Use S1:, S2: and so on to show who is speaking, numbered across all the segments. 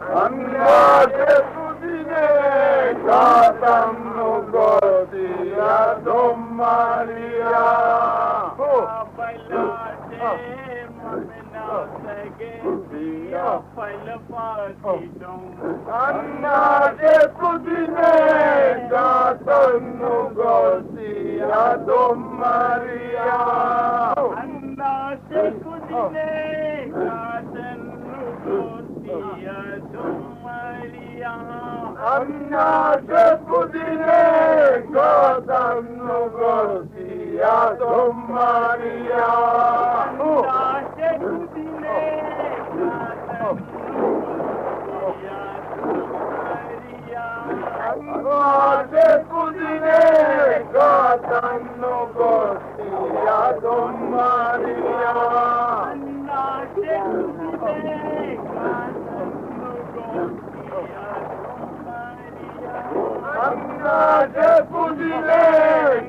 S1: Andate Sudine, Katannu Gotia, Dom Maria. Andate Sudine, Katannu Gotia, Dom Maria. Andate Sudine, Katannu Gotia, Dom Maria. Andate Sudine, Katannu Gotia, Dom Maria. Andate Sudine, Andate Sudine, Katannu Gotia, Dom Maria. Andate Sudine, Katannu Gotia, Andate Sudine,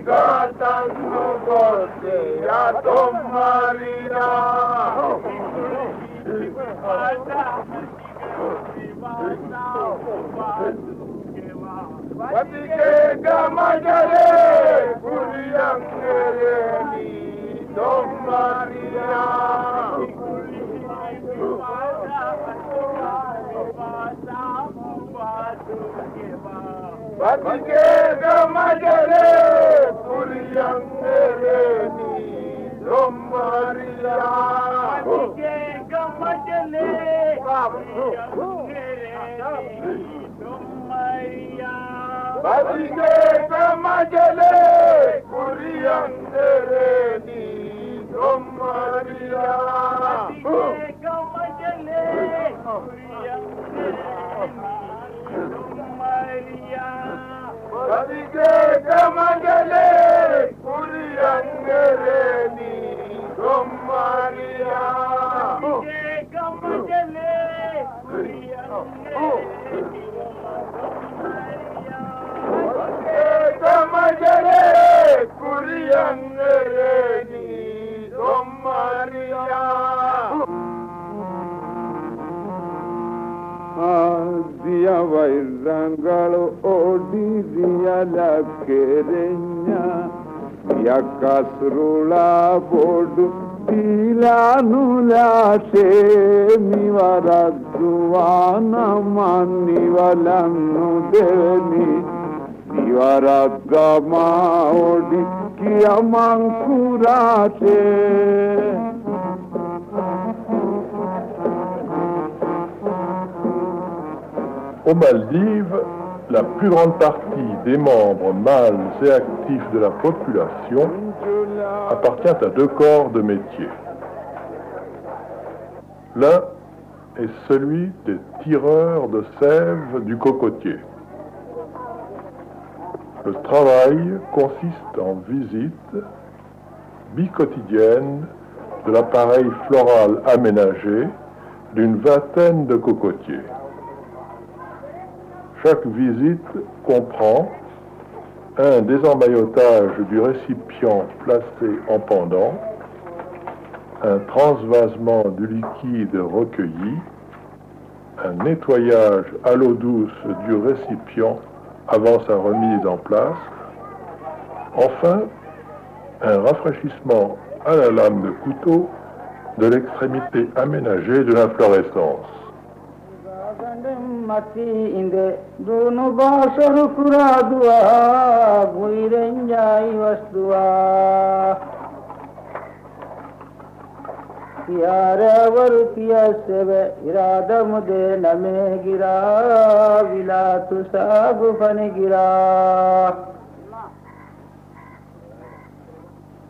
S1: Katannu Gotia, Dom Maria. Vatike Gamajale, Kuriyangereni, Dom Maria. Vatike Gamajale, Kuriyangereni, Dom Maria. Vatike Gamajale, Kuriyangereni, Dom Maria. Vatike Gamajale, Kuriyangereni, Dom Maria. Vatike Gamajale, Kuriyangereni, Dom Maria. Vatike Gamajale, Kuriyangereni, Dom Maria. Vatike Gamajale, Kuriyangereni, Gamajale, Kuriyangereni, Dom Maria. Dia vairangalo odi dia la quereña, dia casrula bodu dilanu la se mi varaduana mani valanu devni. Divaragama odi kiamancurate.
S2: Aux Maldives, la plus grande partie des membres mâles et actifs de la population appartient à deux corps de métier. L'un est celui des tireurs de sève du cocotier. Le travail consiste en visite bi-quotidienne de l'appareil floral aménagé d'une vingtaine de cocotiers. Chaque visite comprend un désemmaillotage du récipient placé en pendant, un transvasement du liquide recueilli, un nettoyage à l'eau douce du récipient avant sa remise en place, enfin un rafraîchissement à la lame de couteau de l'extrémité aménagée de l'inflorescence.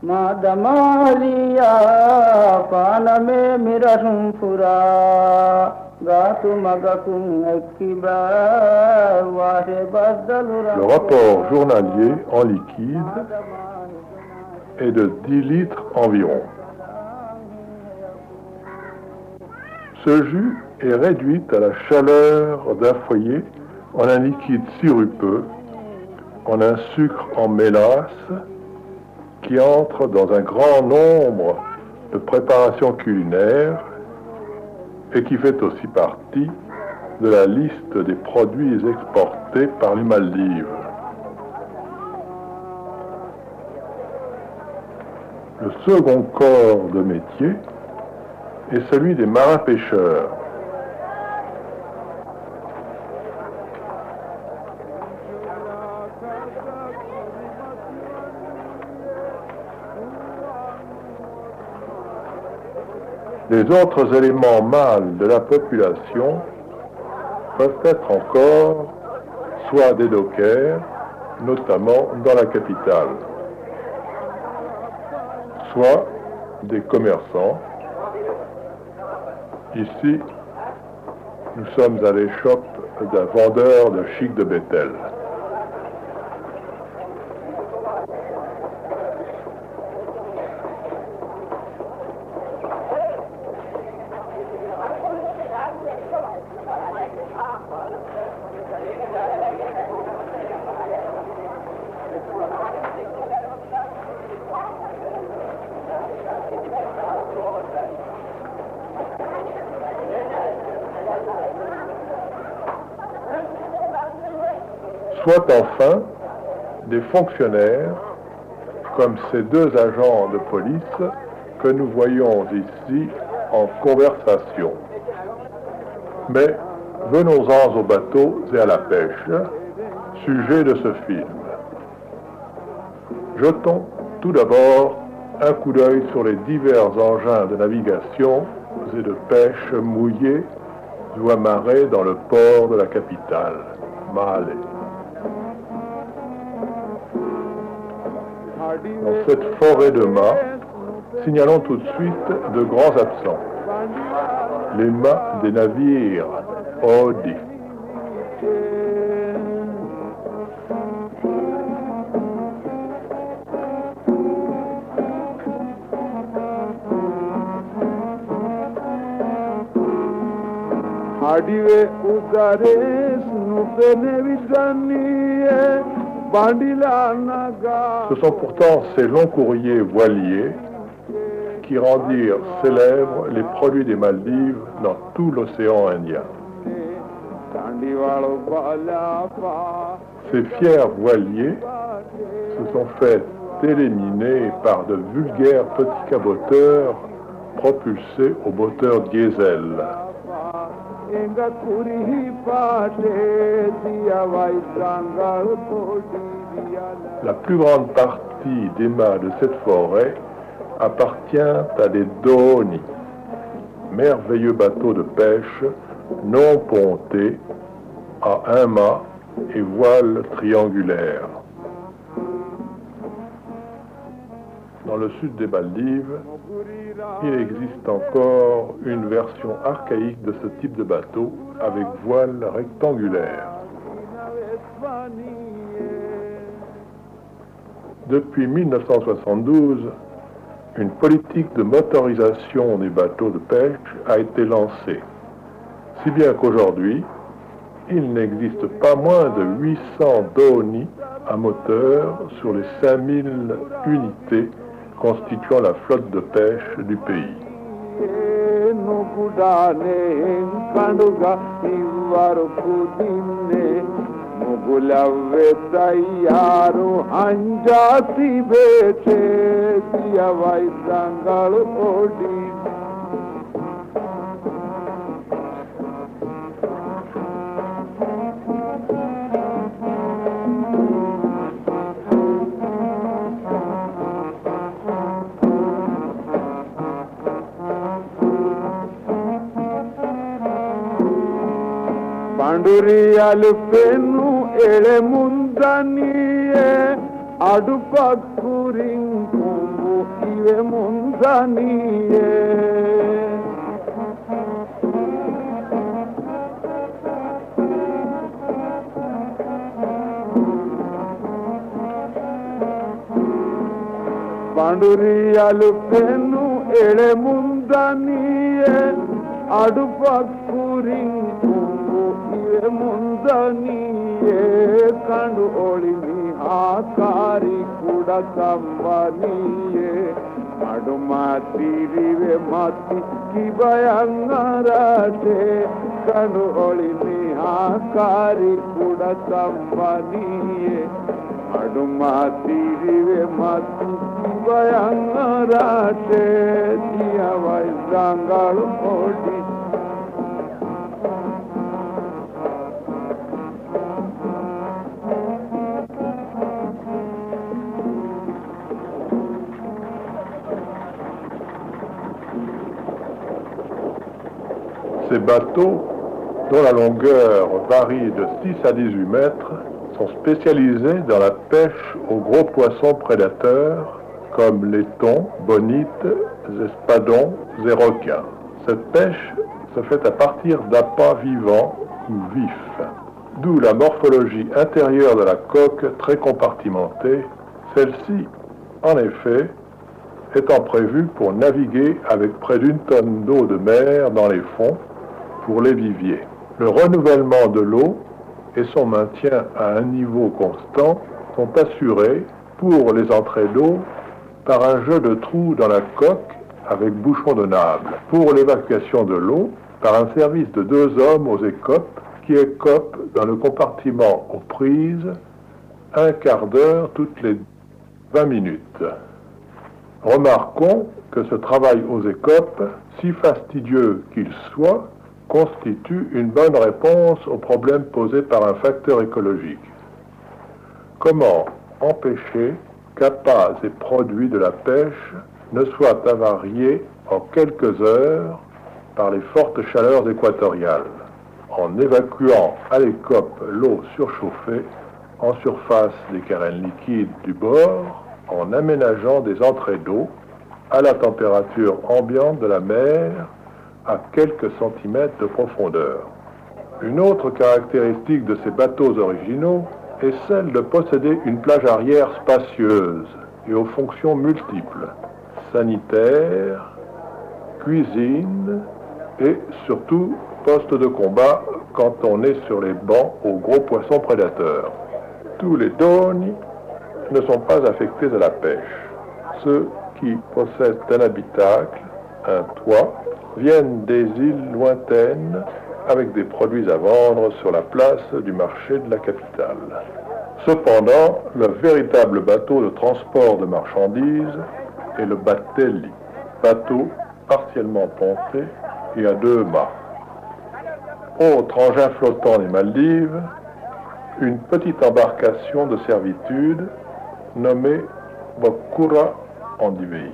S1: Madamalia paname mirasumfura gatu magakum ekiba wahe badalura.
S2: Le rapport journalier en liquide est de 10 litres environ. Ce jus est réduit à la chaleur d'un foyer en un liquide sirupeux, en un sucre en mélasse qui entre dans un grand nombre de préparations culinaires et qui fait aussi partie de la liste des produits exportés par les Maldives. Le second corps de métier est celui des marins-pêcheurs. Les autres éléments mâles de la population peuvent être encore soit des dockers, notamment dans la capitale, soit des commerçants. Ici, nous sommes à l'échoppe d'un vendeur de chic de Bethel. Soit enfin des fonctionnaires, comme ces deux agents de police que nous voyons ici en conversation. Mais venons-en aux bateaux et à la pêche, sujet de ce film. Jetons tout d'abord un coup d'œil sur les divers engins de navigation et de pêche mouillés ou amarrés dans le port de la capitale, Malé. Dans cette forêt de mâts, signalons tout de suite de grands absents. Les mâts des navires Odi. Ce sont pourtant ces longs courriers voiliers qui rendirent célèbres les produits des Maldives dans tout l'océan Indien. Ces fiers voiliers se sont fait éliminer par de vulgaires petits caboteurs propulsés au moteur diesel. La plus grande partie des mâts de cette forêt appartient à des dohnis, merveilleux bateaux de pêche non pontés à un mât et voile triangulaire. Dans le sud des Maldives, il existe encore une version archaïque de ce type de bateau avec voile rectangulaire. Depuis 1972, une politique de motorisation des bateaux de pêche a été lancée, si bien qu'aujourd'hui, il n'existe pas moins de 800 dohnis à moteur sur les 5000 unités constituant la flotte de pêche du pays.
S1: Panduriyal penu ele mundaniye adu pakkurin kumbu ive mundaniye Panduriyal penu ele mundaniye adu pakkurin ಮುಂದನಿಯೇ ಕಂಡು ಒಳಿನಿ ಆಕಾರಿ ಕೂಡ ಸಂಬನಿಯೇ Madumati mati kibayangarate kanu olini hakari kuda sambaniye Madumati mati kibayangarate dia vaizangalu odi
S2: Ces bateaux, dont la longueur varie de 6 à 18 mètres, sont spécialisés dans la pêche aux gros poissons prédateurs comme les thons, bonites, espadons et requins. Cette pêche se fait à partir d'appâts vivants ou vifs, d'où la morphologie intérieure de la coque très compartimentée, celle-ci, en effet, étant prévue pour naviguer avec près d'1 tonne d'eau de mer dans les fonds, pour les viviers. Le renouvellement de l'eau et son maintien à un niveau constant sont assurés pour les entrées d'eau par un jeu de trous dans la coque avec bouchon de nable. Pour l'évacuation de l'eau, par un service de 2 hommes aux écopes qui écopent dans le compartiment aux prises 1/4 d'heure toutes les 20 minutes. Remarquons que ce travail aux écopes, si fastidieux qu'il soit, constitue une bonne réponse aux problèmes posés par un facteur écologique. Comment empêcher qu'appâts et produits de la pêche ne soient avariés en quelques heures par les fortes chaleurs équatoriales, en évacuant à l'écope l'eau surchauffée en surface des carènes liquides du bord, en aménageant des entrées d'eau à la température ambiante de la mer à quelques centimètres de profondeur. Une autre caractéristique de ces bateaux originaux est celle de posséder une plage arrière spacieuse et aux fonctions multiples, sanitaire, cuisine et surtout poste de combat quand on est sur les bancs aux gros poissons prédateurs. Tous les doni ne sont pas affectés à la pêche. Ceux qui possèdent un habitacle, un toit, viennent des îles lointaines avec des produits à vendre sur la place du marché de la capitale. Cependant, le véritable bateau de transport de marchandises est le battelli, bateau partiellement ponté et à 2 mâts. Autre engin flottant des Maldives, une petite embarcation de servitude nommée Bokura Andivei,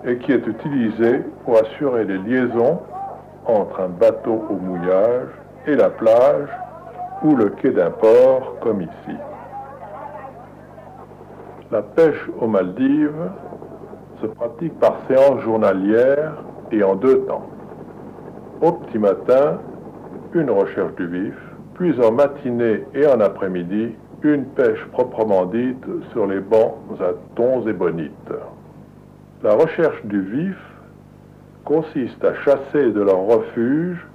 S2: et qui est utilisé pour assurer les liaisons entre un bateau au mouillage et la plage ou le quai d'un port comme ici. La pêche aux Maldives se pratique par séance journalière et en 2 temps. Au petit matin, une recherche du vif, puis en matinée et en après-midi, une pêche proprement dite sur les bancs à thons et bonites. La recherche du vif consiste à chasser de leur refuge,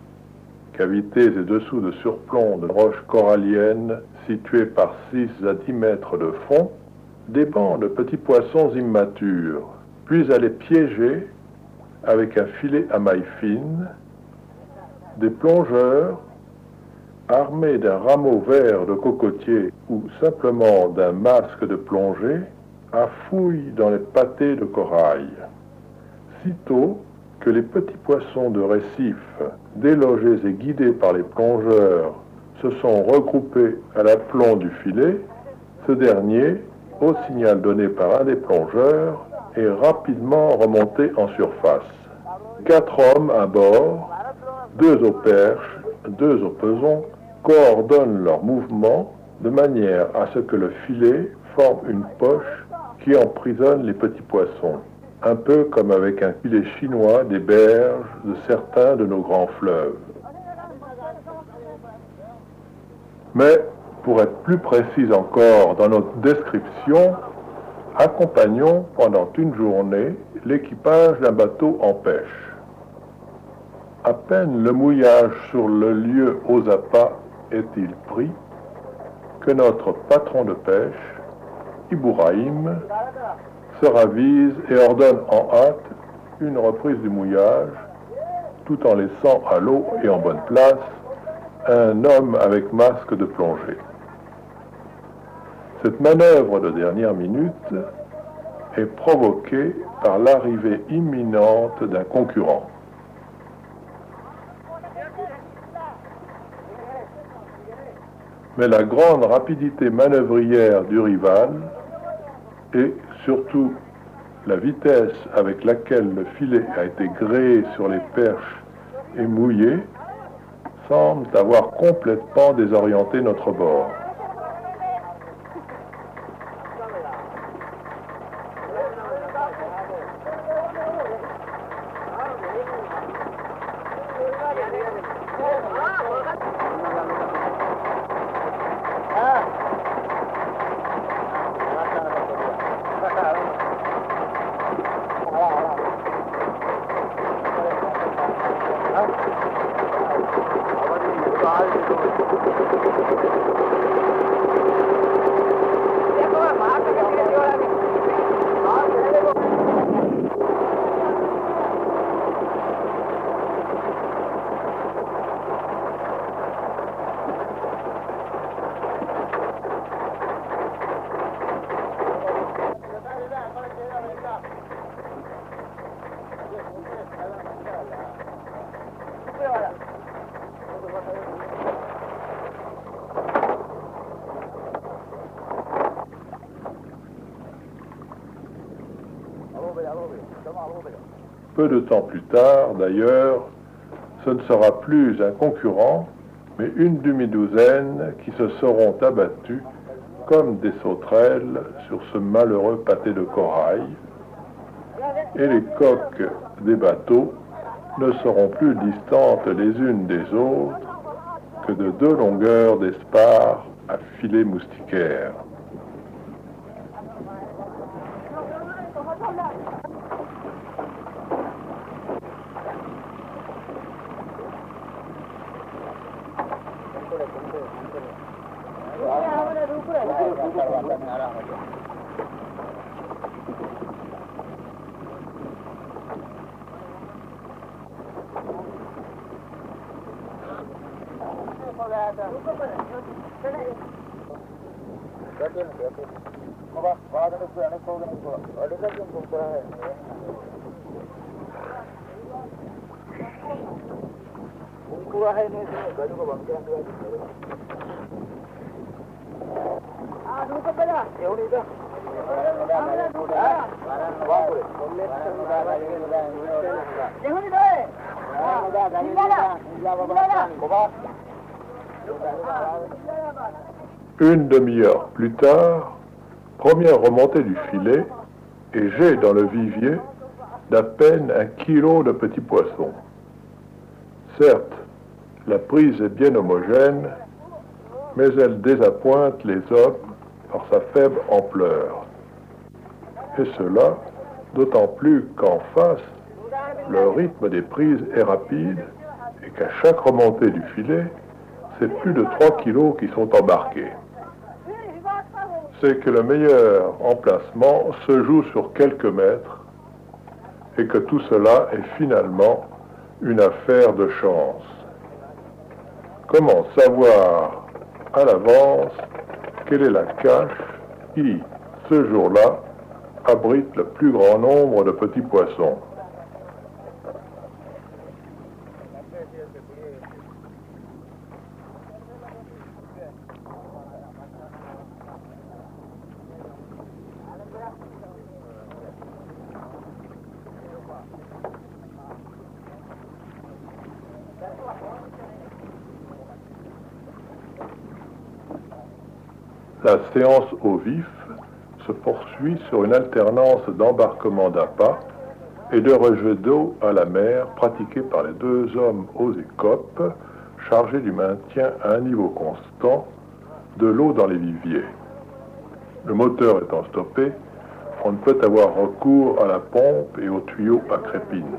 S2: cavités et dessous de surplomb de roches coralliennes situées par 6 à 10 mètres de fond, des bancs de petits poissons immatures, puis à les piéger avec un filet à maille fine, des plongeurs armés d'un rameau vert de cocotier ou simplement d'un masque de plongée, affouillent dans les pâtés de corail. Sitôt que les petits poissons de récif, délogés et guidés par les plongeurs, se sont regroupés à l'aplomb du filet, ce dernier, au signal donné par un des plongeurs, est rapidement remonté en surface. 4 hommes à bord, 2 aux perches, 2 au peson, coordonnent leurs mouvements de manière à ce que le filet forme une poche qui emprisonne les petits poissons, un peu comme avec un filet chinois des berges de certains de nos grands fleuves. Mais, pour être plus précis encore dans notre description, accompagnons pendant une journée l'équipage d'un bateau en pêche. À peine le mouillage sur le lieu aux appâts est-il pris, que notre patron de pêche, Ibrahim, se ravise et ordonne en hâte une reprise du mouillage, tout en laissant à l'eau et en bonne place un homme avec masque de plongée. Cette manœuvre de dernière minute est provoquée par l'arrivée imminente d'un concurrent. Mais la grande rapidité manœuvrière du rival et surtout la vitesse avec laquelle le filet a été gréé sur les perches et mouillé semblent avoir complètement désorienté notre bord. Peu de temps plus tard, d'ailleurs, ce ne sera plus un concurrent, mais une demi-douzaine qui se seront abattus comme des sauterelles sur ce malheureux pâté de corail, et les coques des bateaux ne seront plus distantes les unes des autres que de 2 longueurs d'espars à filet moustiquaire. Une demi-heure plus tard, première remontée du filet, et j'ai dans le vivier d'à peine 1 kilo de petits poissons. Certes, la prise est bien homogène, mais elle désappointe les hommes par sa faible ampleur. Et cela d'autant plus qu'en face, le rythme des prises est rapide et qu'à chaque remontée du filet, c'est plus de 3 kilos qui sont embarqués. C'est que le meilleur emplacement se joue sur quelques mètres et que tout cela est finalement une affaire de chance. Comment savoir à l'avance quelle est la cache qui, ce jour-là, abrite le plus grand nombre de petits poissons? La séance au vif se poursuit sur une alternance d'embarquement d'appât et de rejet d'eau à la mer pratiquée par les 2 hommes aux écopes chargés du maintien à un niveau constant de l'eau dans les viviers. Le moteur étant stoppé, on ne peut avoir recours à la pompe et aux tuyaux à crépine.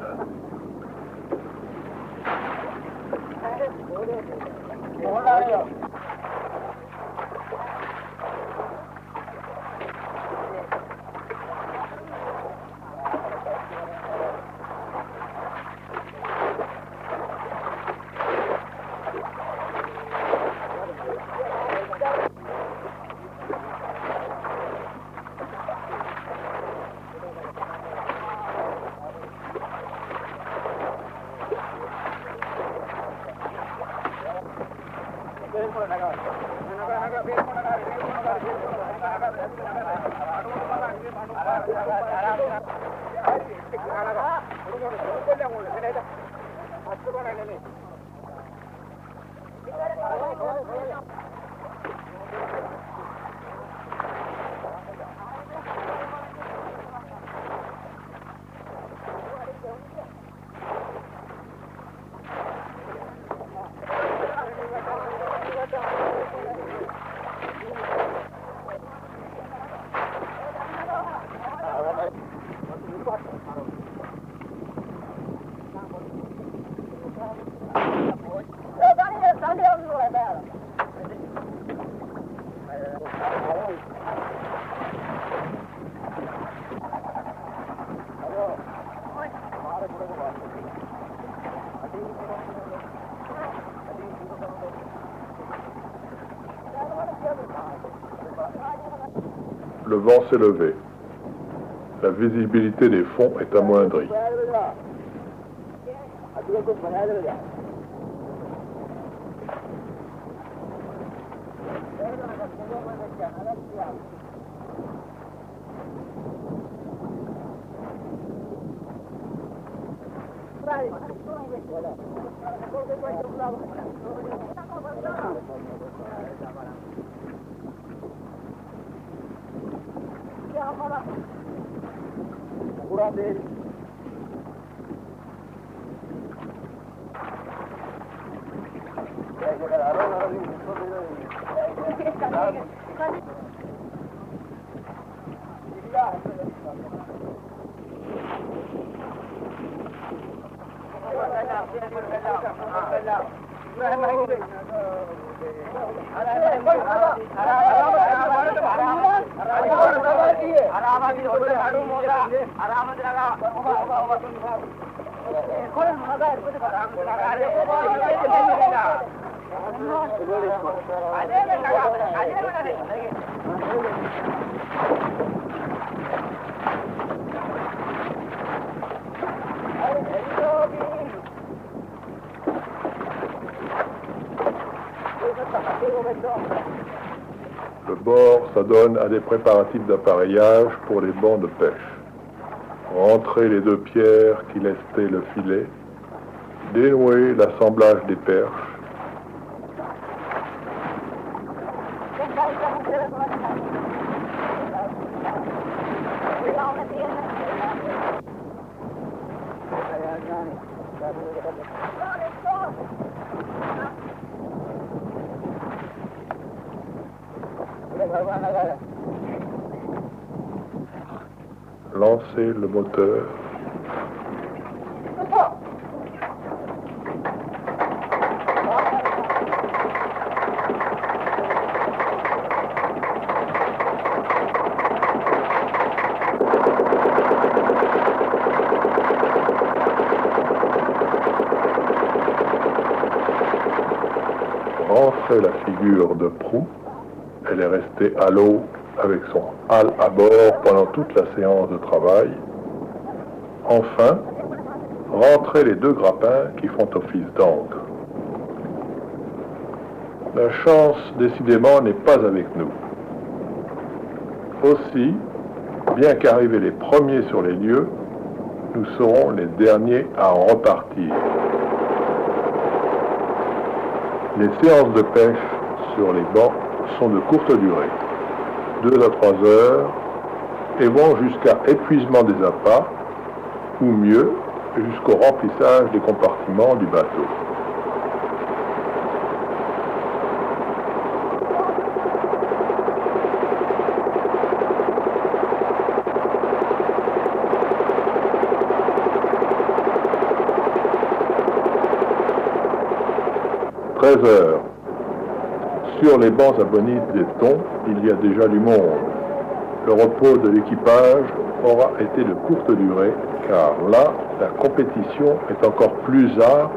S2: Le vent s'est levé. La visibilité des fonds est amoindrie. Le bord s'adonne à des préparatifs d'appareillage pour les bancs de pêche. Rentrer les deux pierres qui lestaient le filet, dénouer l'assemblage des perches, lancer le moteur, rentrer la figure de proue. Elle est restée à l'eau avec son hale à bord pendant toute la séance de travail. Enfin, rentrer les deux grappins qui font office d'ancre. La chance, décidément, n'est pas avec nous. Aussi, bien qu'arrivés les premiers sur les lieux, nous serons les derniers à en repartir. Les séances de pêche sur les bancs sont de courte durée, 2 à 3 heures, et vont jusqu'à épuisement des appâts, ou mieux, jusqu'au remplissage des compartiments du bateau. « 13 heures. Sur les bancs à bonite des thons, il y a déjà du monde. Le repos de l'équipage aura été de courte durée, car là, la compétition est encore plus âpre,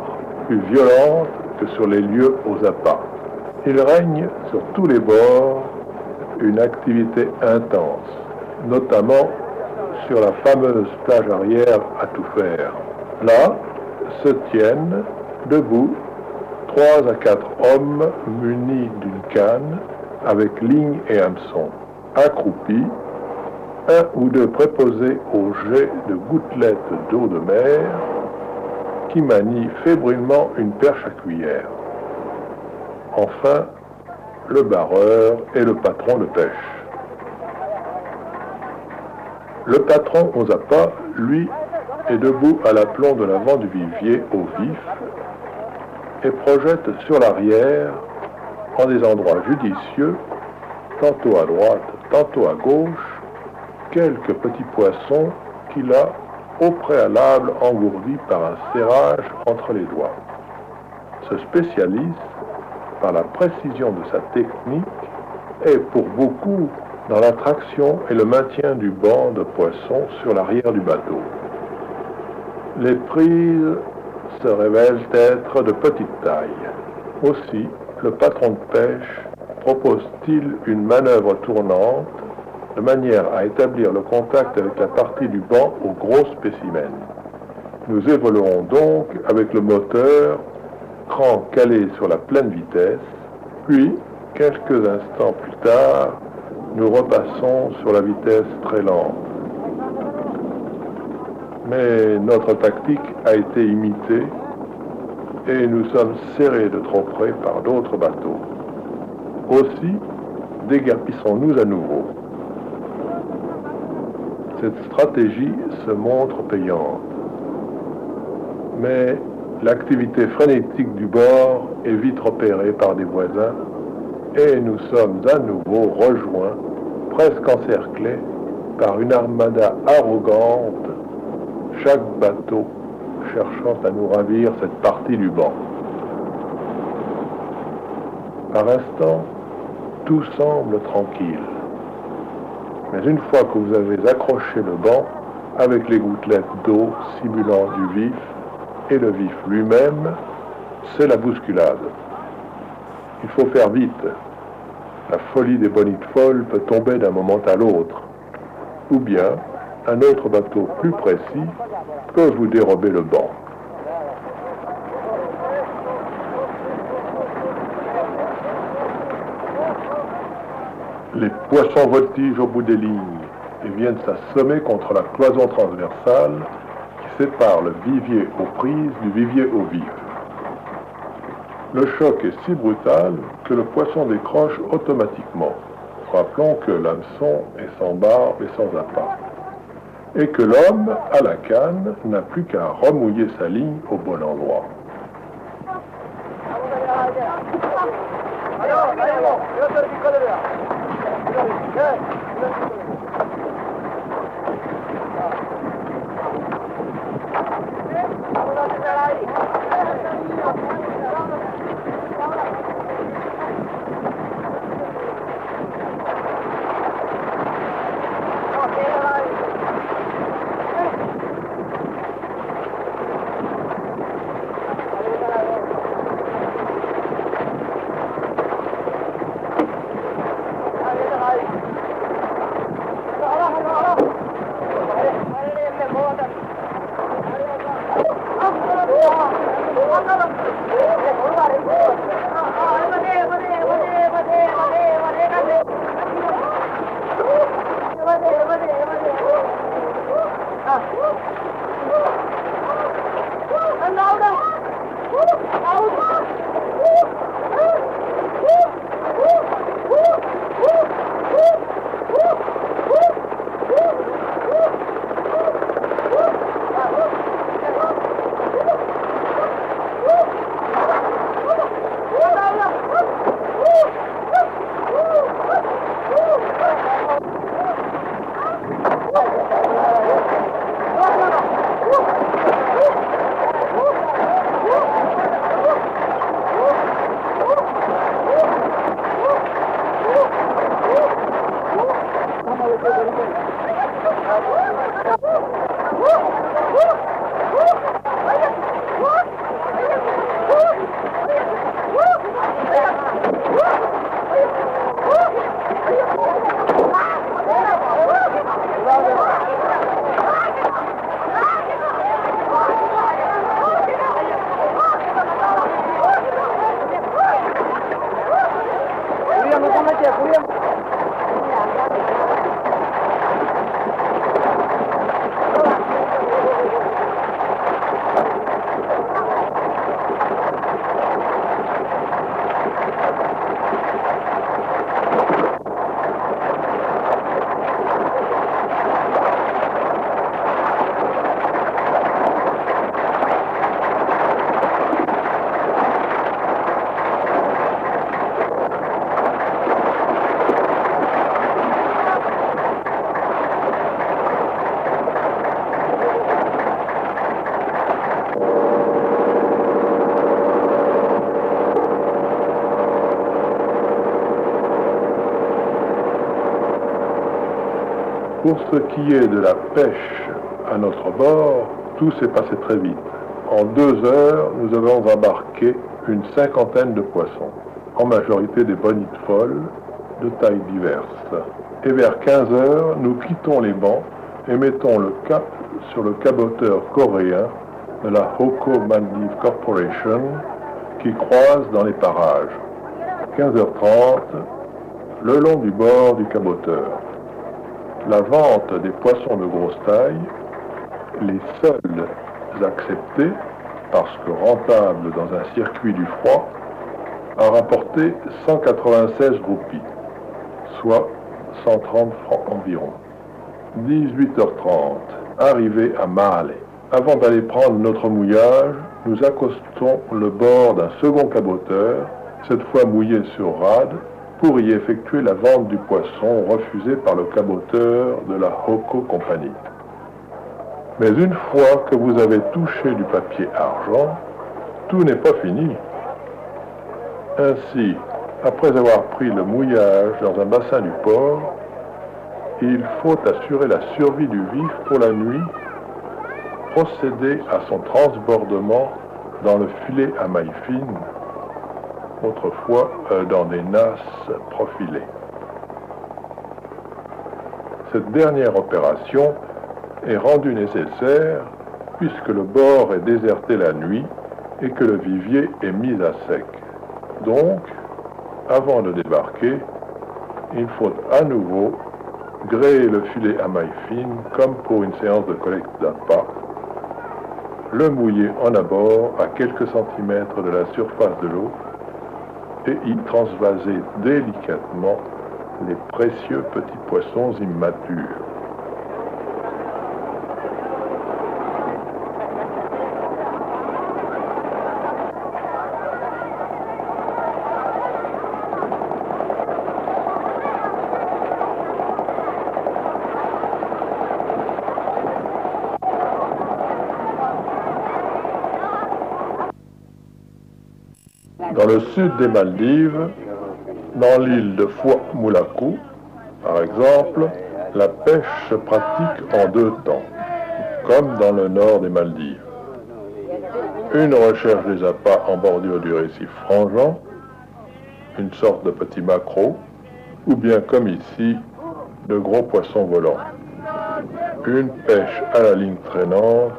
S2: plus violente que sur les lieux aux appâts. Il règne sur tous les bords une activité intense, notamment sur la fameuse plage arrière à tout faire. Là se tiennent, debout, 3 à 4 hommes munis d'une canne avec ligne et hameçon, accroupis, un ou deux préposés au jet de gouttelettes d'eau de mer qui manient fébrilement une perche à cuillère. Enfin, le barreur et le patron de pêche. Le patron aux appâts, lui, est debout à l'aplomb de l'avant du vivier au vif et projette sur l'arrière, en des endroits judicieux, tantôt à droite, tantôt à gauche, quelques petits poissons qu'il a au préalable engourdis par un serrage entre les doigts. Ce spécialiste, par la précision de sa technique, est pour beaucoup dans l'attraction et le maintien du banc de poissons sur l'arrière du bateau. Les prises se révèlent être de petite taille. Aussi, le patron de pêche propose-t-il une manœuvre tournante de manière à établir le contact avec la partie du banc au gros spécimen. Nous évoluons donc avec le moteur, cran calé sur la pleine vitesse, puis, quelques instants plus tard, nous repassons sur la vitesse très lente. Mais notre tactique a été imitée et nous sommes serrés de trop près par d'autres bateaux. Aussi, déguerpissons-nous à nouveau. Cette stratégie se montre payante. Mais l'activité frénétique du bord est vite repérée par des voisins et nous sommes à nouveau rejoints, presque encerclés, par une armada arrogante, chaque bateau cherchant à nous ravir cette partie du banc. Par instant, tout semble tranquille. Mais une fois que vous avez accroché le banc, avec les gouttelettes d'eau simulant du vif, et le vif lui-même, c'est la bousculade. Il faut faire vite. La folie des bonites folles peut tomber d'un moment à l'autre. Ou bien, un autre bateau plus précis peut vous dérober le banc. Les poissons voltigent au bout des lignes et viennent s'assommer contre la cloison transversale qui sépare le vivier aux prises du vivier au vif. Le choc est si brutal que le poisson décroche automatiquement. Rappelons que l'hameçon est sans barbe et sans appât, et que l'homme, à la canne, n'a plus qu'à remouiller sa ligne au bon endroit. Pour ce qui est de la pêche à notre bord, tout s'est passé très vite. En 2 heures, nous avons embarqué une 50aine de poissons, en majorité des bonites folles, de tailles diverses. Et vers 15 heures, nous quittons les bancs et mettons le cap sur le caboteur coréen de la Hoko Maldives Corporation qui croise dans les parages. 15h30, le long du bord du caboteur. La vente des poissons de grosse taille, les seuls acceptés, parce que rentables dans un circuit du froid, a rapporté 196 roupies, soit 130 francs environ. 18h30, arrivé à Malé. Avant d'aller prendre notre mouillage, nous accostons le bord d'un second caboteur, cette fois mouillé sur rade, pour y effectuer la vente du poisson refusé par le caboteur de la Hoko Company. Mais une fois que vous avez touché du papier argent, tout n'est pas fini. Ainsi, après avoir pris le mouillage dans un bassin du port, il faut assurer la survie du vif pour la nuit, procéder à son transbordement dans le filet à maille fine, autrefois dans des nasses profilées. Cette dernière opération est rendue nécessaire puisque le bord est déserté la nuit et que le vivier est mis à sec. Donc, avant de débarquer, il faut à nouveau gréer le filet à maille fine comme pour une séance de collecte d'appât, le mouiller en abord à quelques centimètres de la surface de l'eau et y transvaser délicatement les précieux petits poissons immatures. Dans le sud des Maldives, dans l'île de Fuamulaku, par exemple, la pêche se pratique en 2 temps, comme dans le nord des Maldives. Une recherche des appâts en bordure du récif frangeant, une sorte de petit maquereau, ou bien comme ici, de gros poissons volants. Une pêche à la ligne traînante,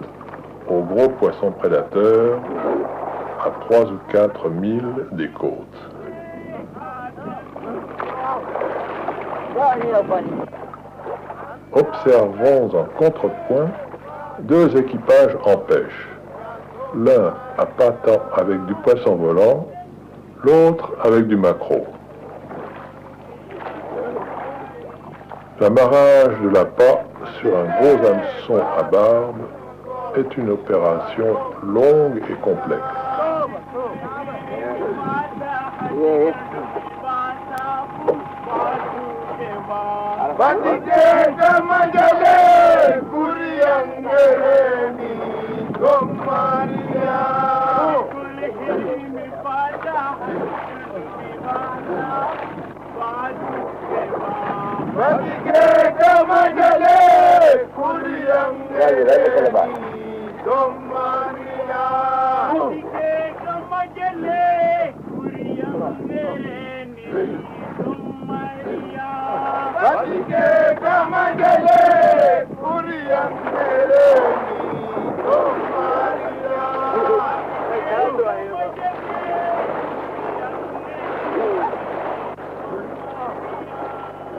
S2: aux gros poissons prédateurs, à 3 ou 4 milles des côtes. Observons en contrepoint 2 équipages en pêche. L'un appâtant avec du poisson volant, l'autre avec du maquereau. L'amarrage de l'appât sur un gros hameçon à barbe est une opération longue et complexe.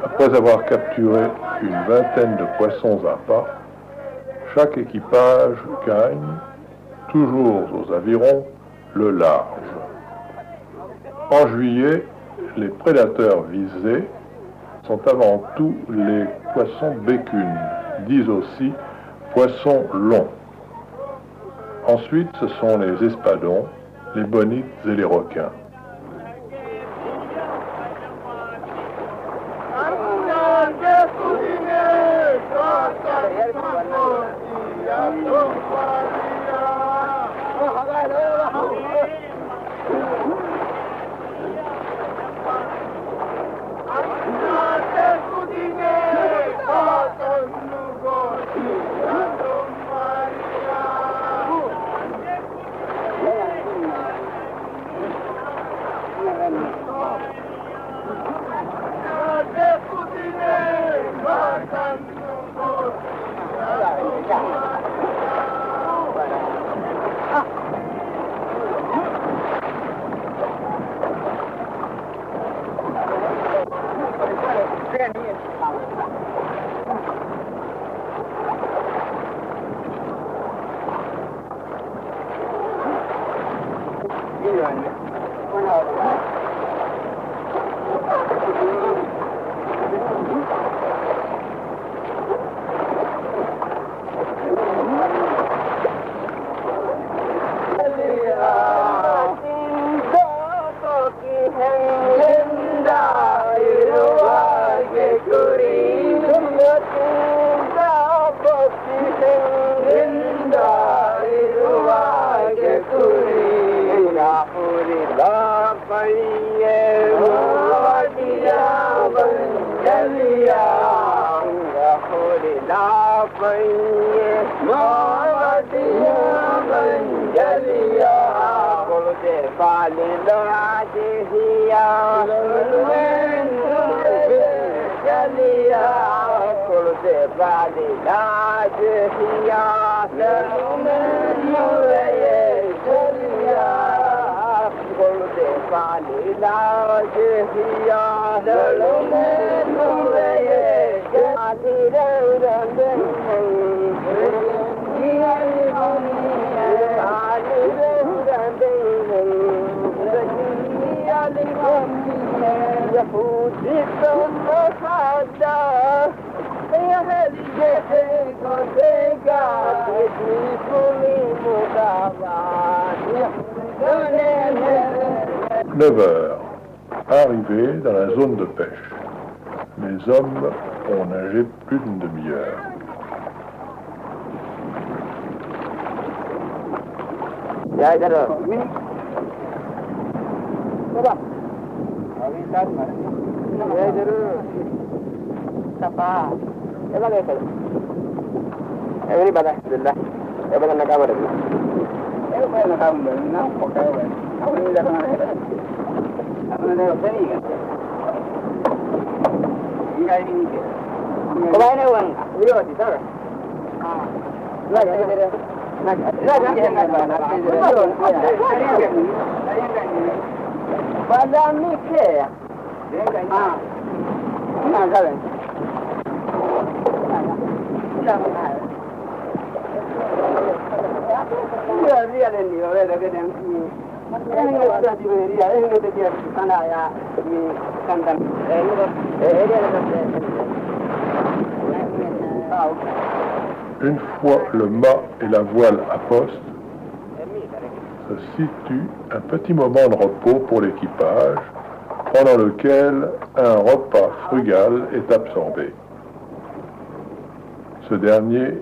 S2: Après avoir capturé une vingtaine de poissons appâts, chaque équipage gagne, toujours aux avirons, le large. En juillet, les prédateurs visés sont avant tout les poissons bécunes, dits aussi poissons longs. Ensuite, ce sont les espadons, les bonites et les requins. Neuf heures. Arrivés dans la zone de pêche. Les hommes ont nagé plus d'une demi-heure. Une fois le mât et la voile à poste, se situe un petit moment de repos pour l'équipage, pendant lequel un repas frugal est absorbé. Ce dernier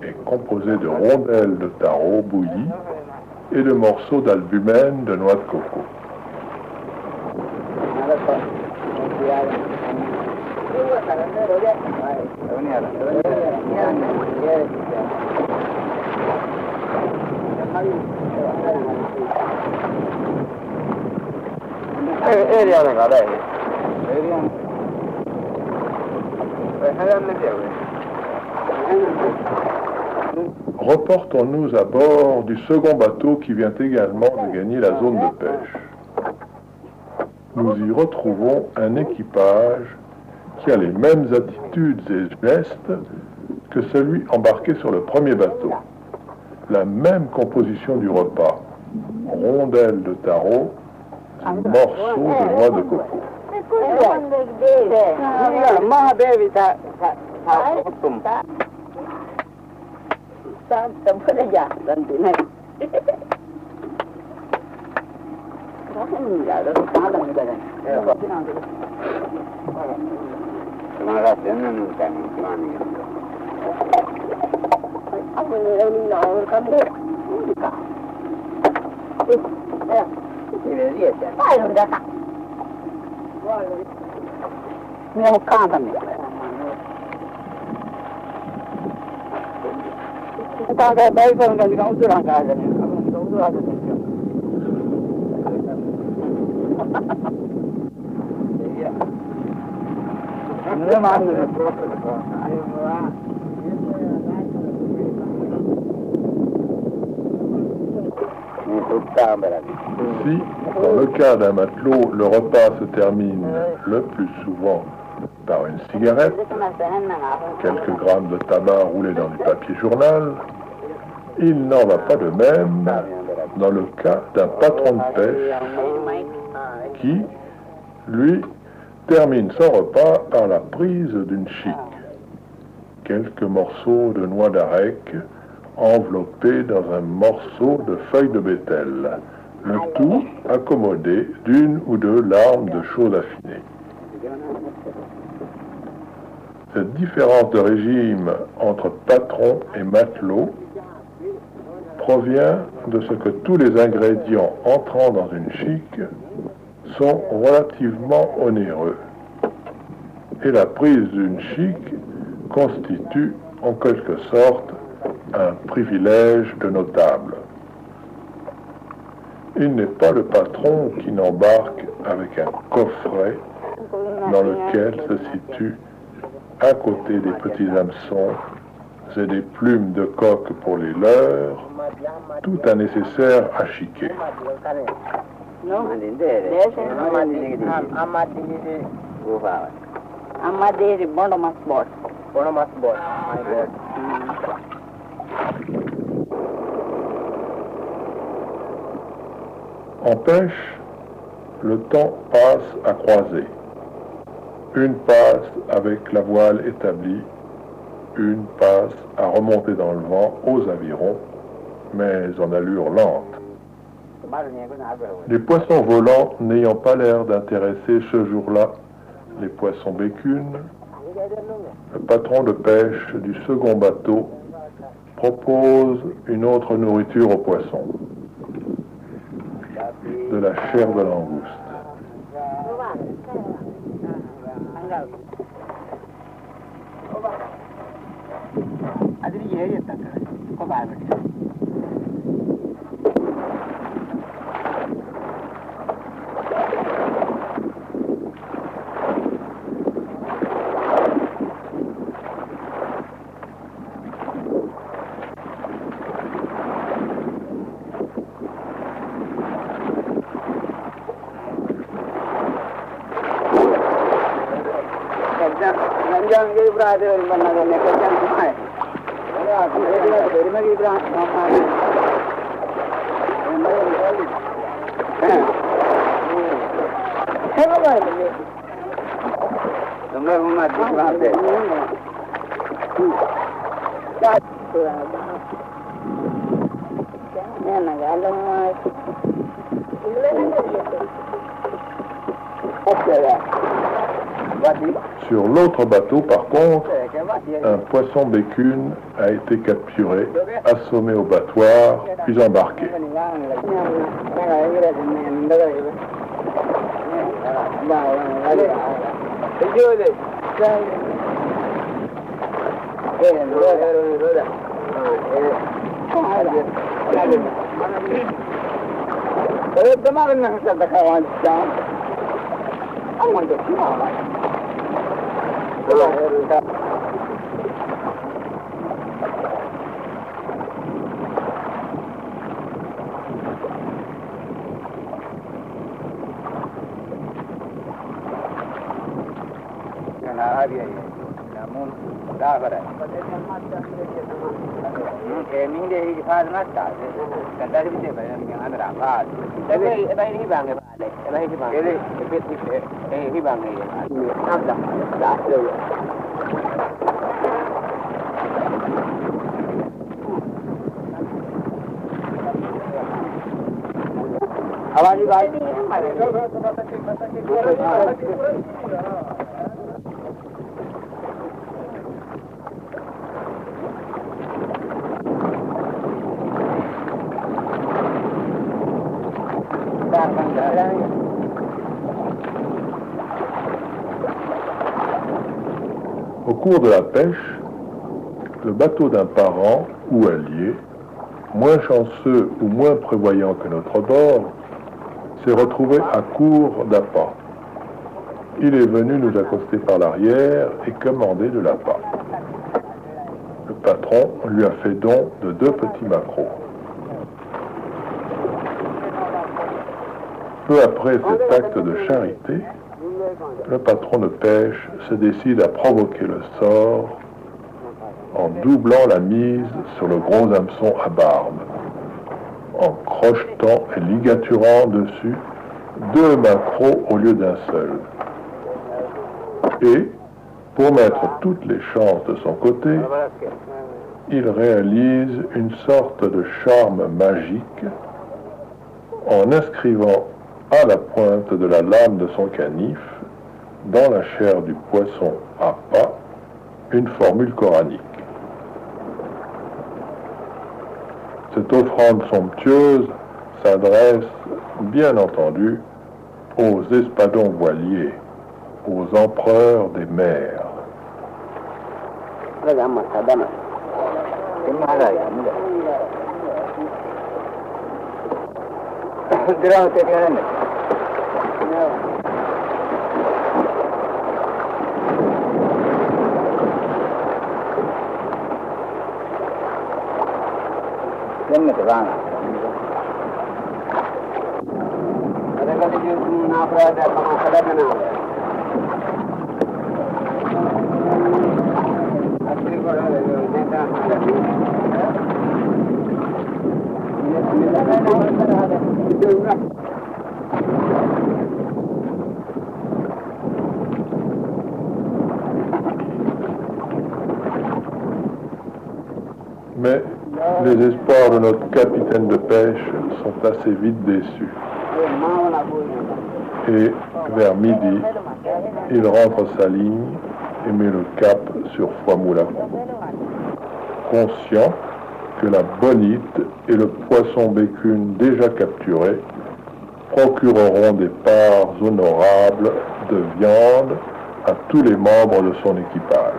S2: est composé de rondelles de taro bouillies et de morceaux d'albumène de noix de coco. Reportons-nous à bord du second bateau qui vient également de gagner la zone de pêche. Nous y retrouvons un équipage qui a les mêmes attitudes et gestes que celui embarqué sur le premier bateau. La même composition du repas, rondelles de taro, morceaux de noix de coco. Si, dans le cas d'un matelot, le repas se termine le plus souvent par une cigarette, quelques grammes de tabac roulés dans du papier journal, il n'en va pas de même dans le cas d'un patron de pêche qui, lui, termine son repas par la prise d'une chique. Quelques morceaux de noix d'arec enveloppés dans un morceau de feuille de bétel, le tout accommodé d'une ou deux larmes de chose affinée. Cette différence de régime entre patron et matelot provient de ce que tous les ingrédients entrant dans une chique sont relativement onéreux, et la prise d'une chique constitue en quelque sorte un privilège de notable. Il n'est pas le patron qui n'embarque avec un coffret dans lequel se situe, à côté des petits hameçons et des plumes de coque pour les leurres, tout un nécessaire à chiquer. En pêche, le temps passe à croiser. Une passe avec la voile établie, une passe à remonter dans le vent aux avirons, mais en allure lente. Les poissons volants n'ayant pas l'air d'intéresser ce jour-là les poissons bécunes, le patron de pêche du second bateau propose une autre nourriture aux poissons, de la chair de langouste. Sur l'autre bateau, par contre, un poisson bécune a été capturé, assommé au battoir, puis embarqué. Au cours de la pêche, le bateau d'un parent ou allié, moins chanceux ou moins prévoyant que notre bord, s'est retrouvé à court d'appât. Il est venu nous accoster par l'arrière et commander de l'appât. Le patron lui a fait don de 2 petits maquereaux. Peu après cet acte de charité, le patron de pêche se décide à provoquer le sort en doublant la mise sur le gros hameçon à barbe. en crochetant et ligaturant dessus 2 macros au lieu d'un seul. Et, pour mettre toutes les chances de son côté, il réalise une sorte de charme magique en inscrivant à la pointe de la lame de son canif, dans la chair du poisson à pas, une formule coranique. Cette offrande somptueuse s'adresse, bien entendu, aux espadons voiliers, aux empereurs des mers. Mais les espoirs de notre capitaine de pêche sont assez vite déçus. Et vers midi, il rentre sa ligne et met le cap sur Fouamoulacou, conscient que la bonite et le poisson bécune déjà capturés procureront des parts honorables de viande à tous les membres de son équipage.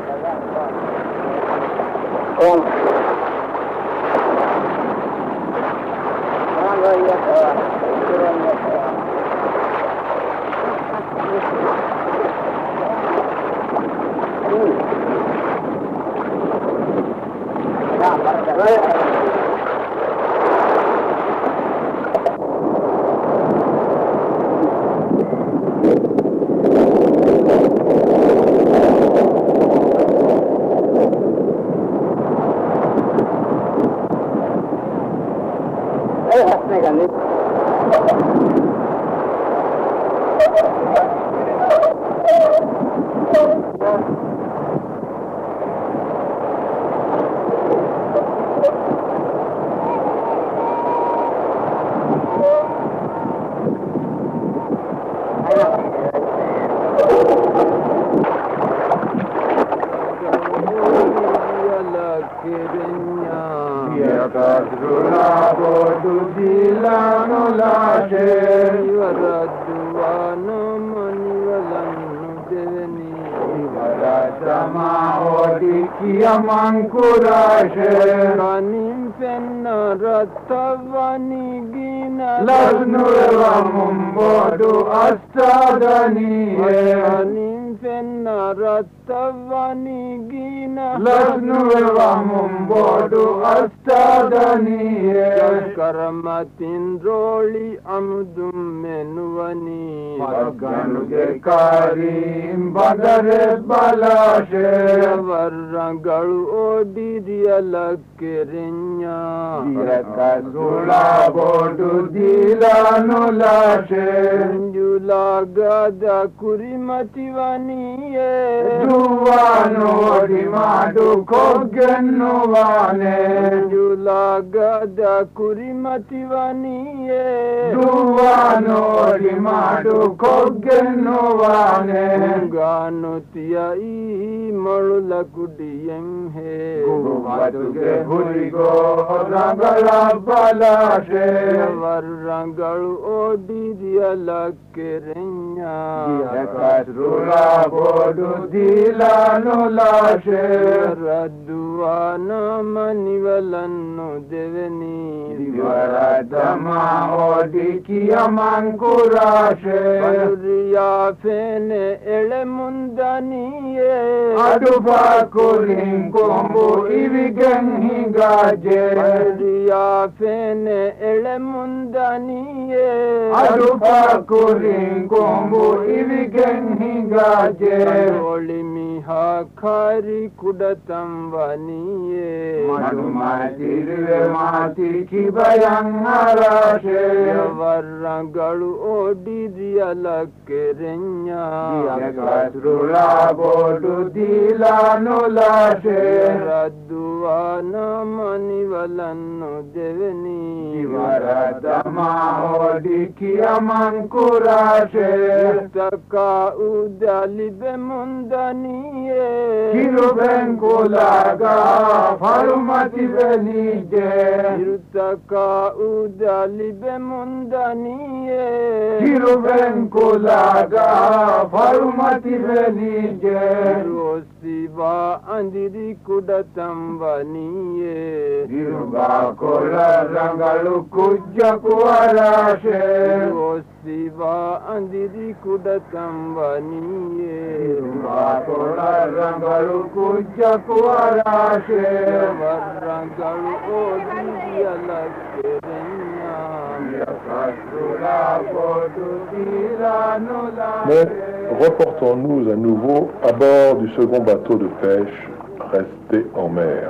S1: Roli amdum menuvani Maganuge karim bandare balashe Varrangalu odidiya lakkerinya Yakasula bodu dilanu lashe Julagada kurimativani Duwano dimadu kogenuwane Julagada kurimativani Duwano dimadu kogenuwane Ganutia I marula kudiyem he Guvatuge hurigo rangala balashe Varrangalu odidiya lakkerenya Yakasrula bodu dilanu lashe Radduwana manivalannu deveni Divaradama odikiya mankurashe Paduriya fene ele mundaniye Adufa kurin kombu ivigen higaje Paduriya fene ele mundaniye Adufa kurin kombu ivigen higaje Padoli mi hakari kudatam vaniye
S3: Madumatirve mati kibayangarashe
S1: Varrangalu odidiya lakkerenya
S3: Yakasrula bodu dilanulashe
S1: Radduwana manivalannu deveni
S3: Varatama odikiyamankurashe
S1: Taka udalibe mundaniye
S3: Kirubenkulaga farumati benije
S1: Taka udalibe mundaniye
S3: Kirubenkulaga farumati benije
S1: Rosiva andiri kudatam vaniye
S3: Diruba kola rangalu kujja kuarashe
S1: Rosiva andiri kudatam vaniye
S3: Diruba kola rangalu kujja kuarashe
S1: Varrangalu odidiya lakkerenya
S3: Yakasrula bodu dilanulashe
S2: Mais reportons-nous à nouveau à bord du second bateau de pêche resté en mer.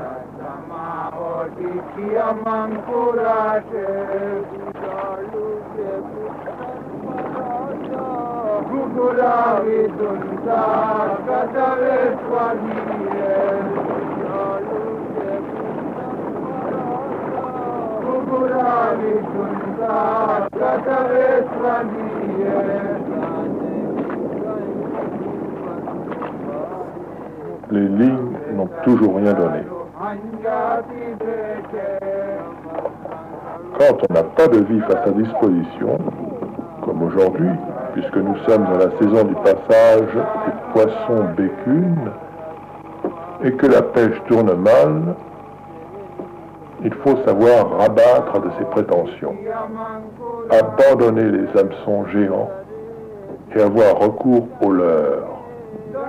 S2: Les lignes n'ont toujours rien donné. Quand on n'a pas de vif à sa disposition, comme aujourd'hui, puisque nous sommes dans la saison du passage des poissons bécunes, et que la pêche tourne mal, il faut savoir rabattre de ses prétentions, abandonner les hameçons géants et avoir recours au leurre,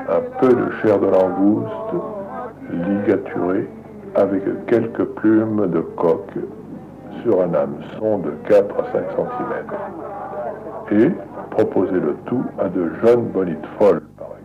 S2: un peu de chair de langouste ligaturée avec quelques plumes de coque sur un hameçon de 4 à 5 cm, et proposer le tout à de jeunes bonites folles, par exemple.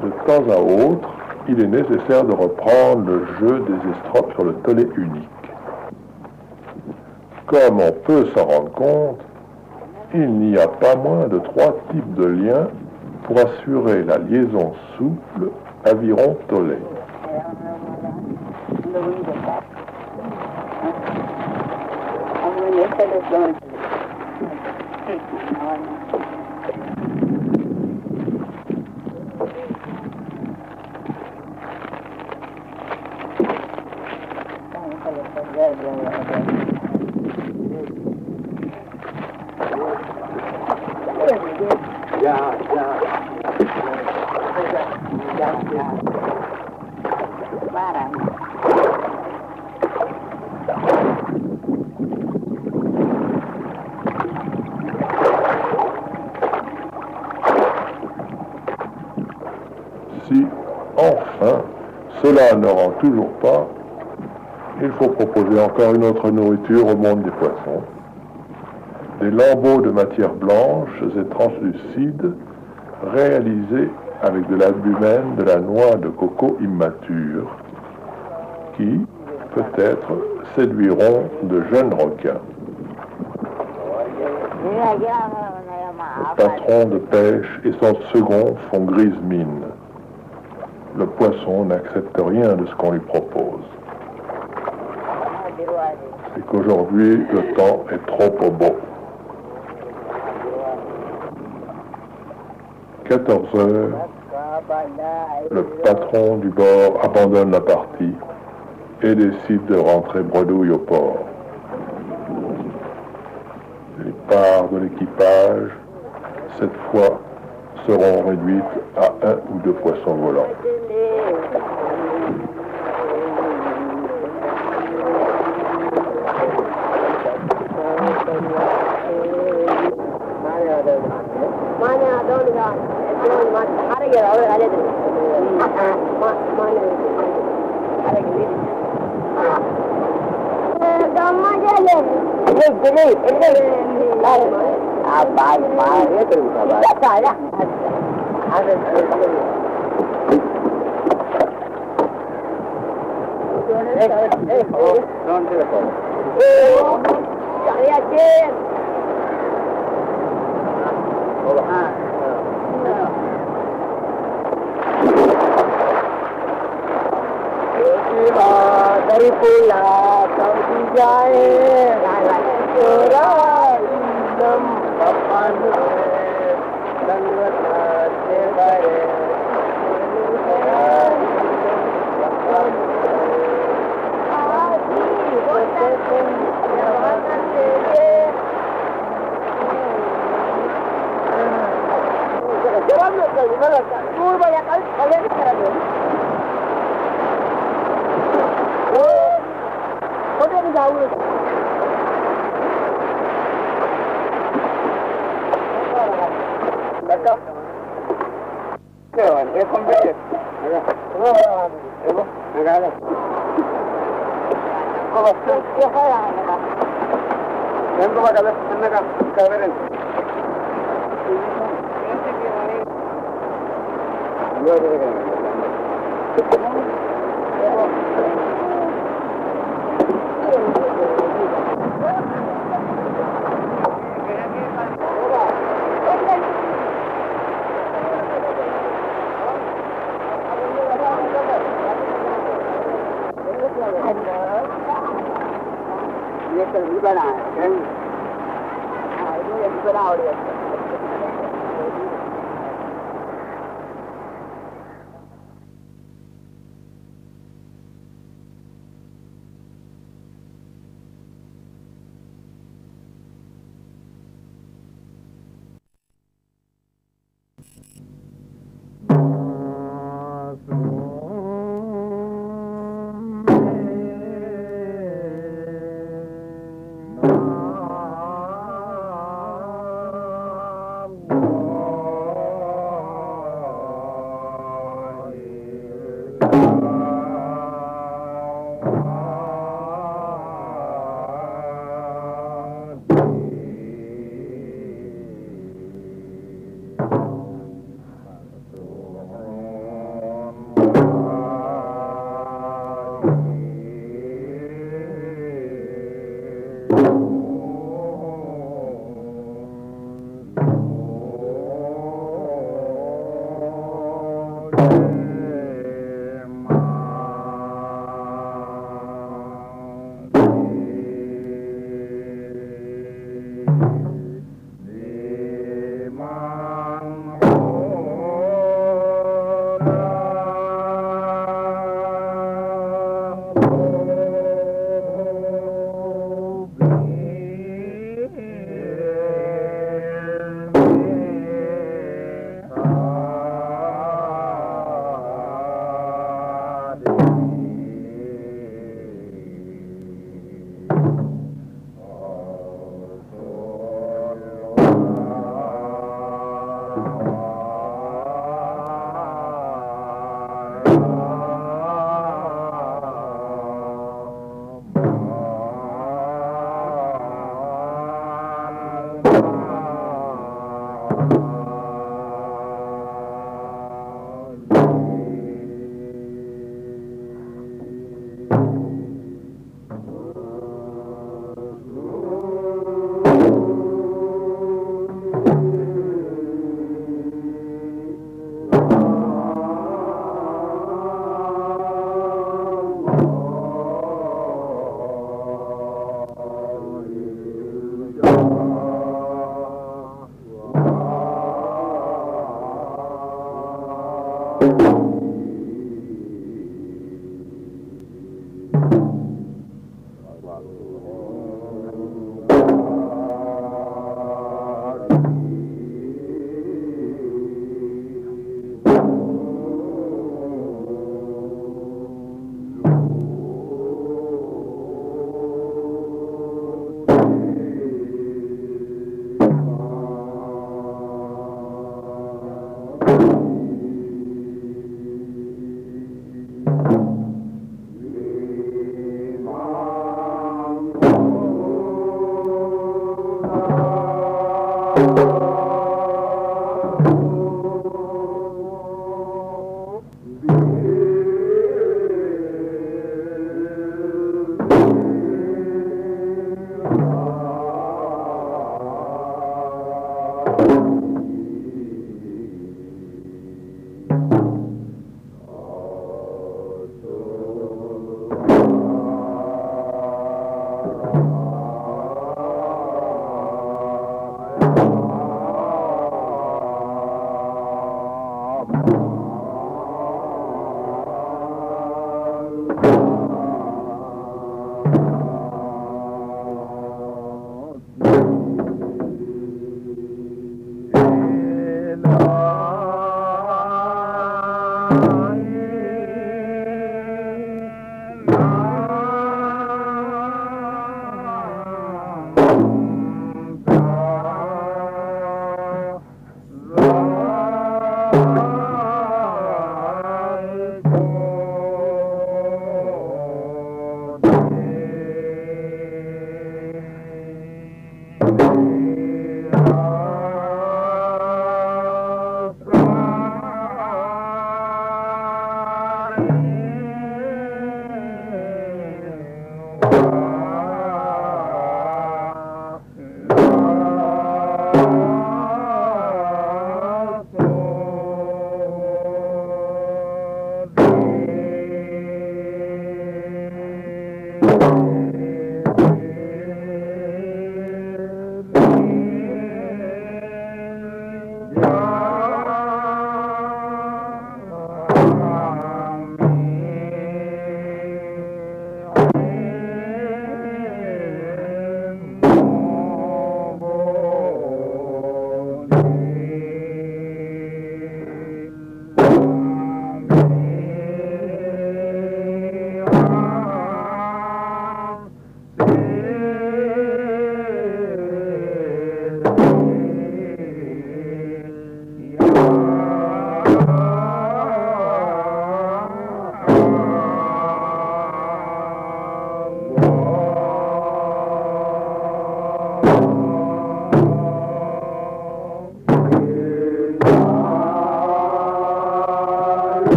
S2: De temps à autre, il est nécessaire de reprendre le jeu des estropes sur le tolet unique. Comme on peut s'en rendre compte, il n'y a pas moins de 3 types de liens pour assurer la liaison souple aviron-tolet. Si, enfin, cela ne rend toujours pas, il faut proposer encore une autre nourriture au monde des poissons. Des lambeaux de matière blanche et translucide réalisés avec de l'albumène de la noix de coco immature qui, peut-être, séduiront de jeunes requins. Le patron de pêche et son second font grise mine. Le poisson n'accepte rien de ce qu'on lui propose. C'est qu'aujourd'hui, le temps est trop beau. 14 heures, le patron du bord abandonne la partie et décide de rentrer bredouille au port. Les parts de l'équipage, cette fois, seront réduites à 1 ou 2 poissons volants.
S4: dari pula kau dijaya surai nam papan dan letak sebagai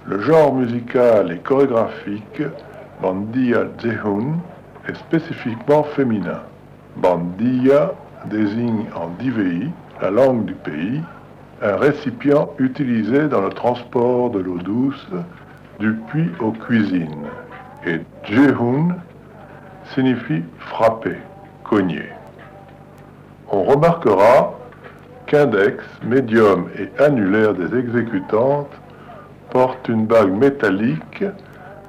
S2: Le genre musical et chorégraphique Bandiya Zehun est spécifiquement féminin. Bandiya désigne en divéi, la langue du pays, un récipient utilisé dans le transport de l'eau douce du puits aux cuisines. Et Jehun signifie frapper, cogner. On remarquera qu'index, médium et annulaire des exécutantes portent une bague métallique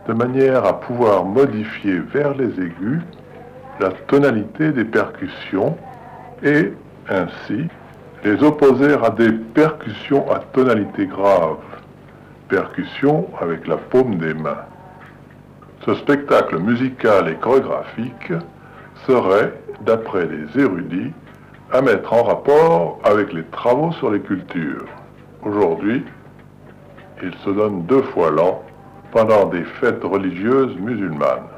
S2: de manière à pouvoir modifier vers les aigus la tonalité des percussions et ainsi les opposer à des percussions à tonalité grave, percussions avec la paume des mains. Ce spectacle musical et chorégraphique serait, d'après les érudits, à mettre en rapport avec les travaux sur les cultures. Aujourd'hui, il se donne 2 fois l'an pendant des fêtes religieuses musulmanes.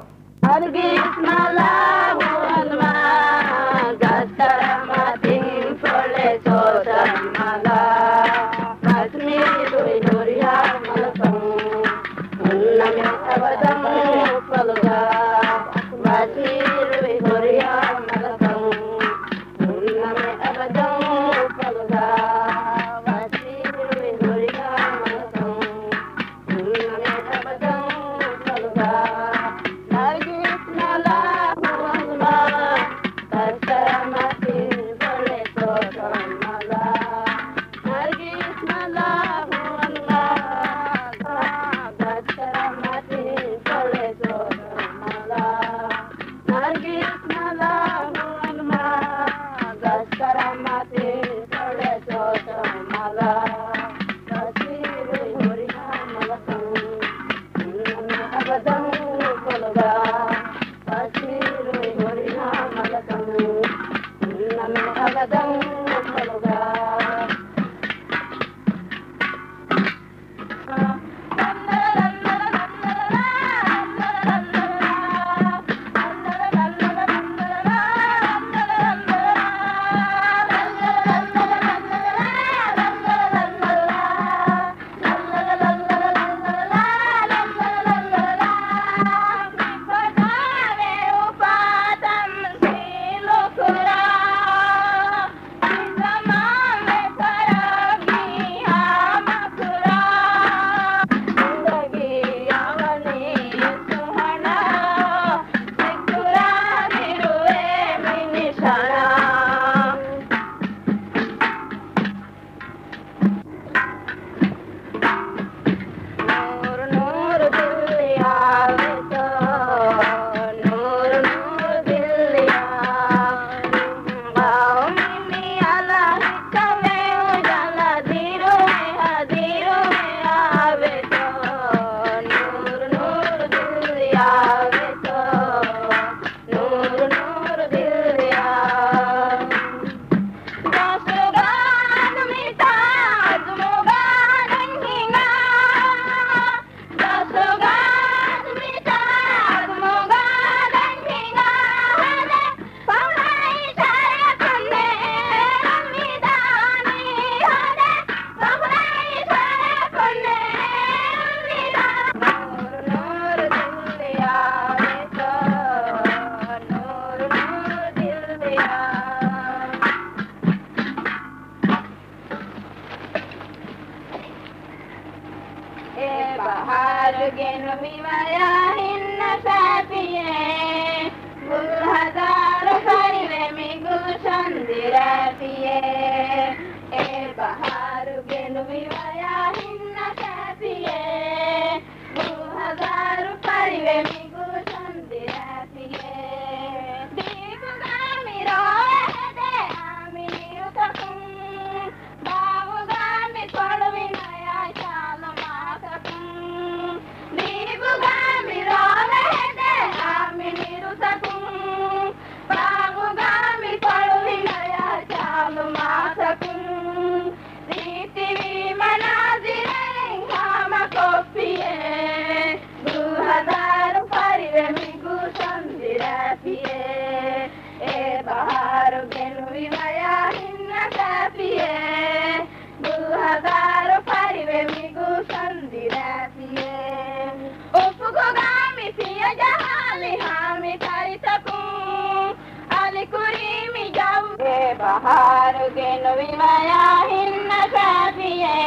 S5: bahar gen vivaya hinna sapiye gul hazar parive mi gulshan dirapiye e bahar gen vivaya hinna sapiye gul hazar parive mi gulshan dirapiye deep gami rohde ami nirutakum bavu gami kolvinaya shalamakum deep gami rohde ami nirutakum bavu gami kolvinaya shalamakum riti manazire hama kopiye gul hazar parive mi gulshan dirapiye e bahar gen vivaya hinna sapiye gul hazar parive mi gulshan dirapiye ufugo gami piya jahali hami taritakum ali kurimi jav e bahar gen vivaya hinna sapiye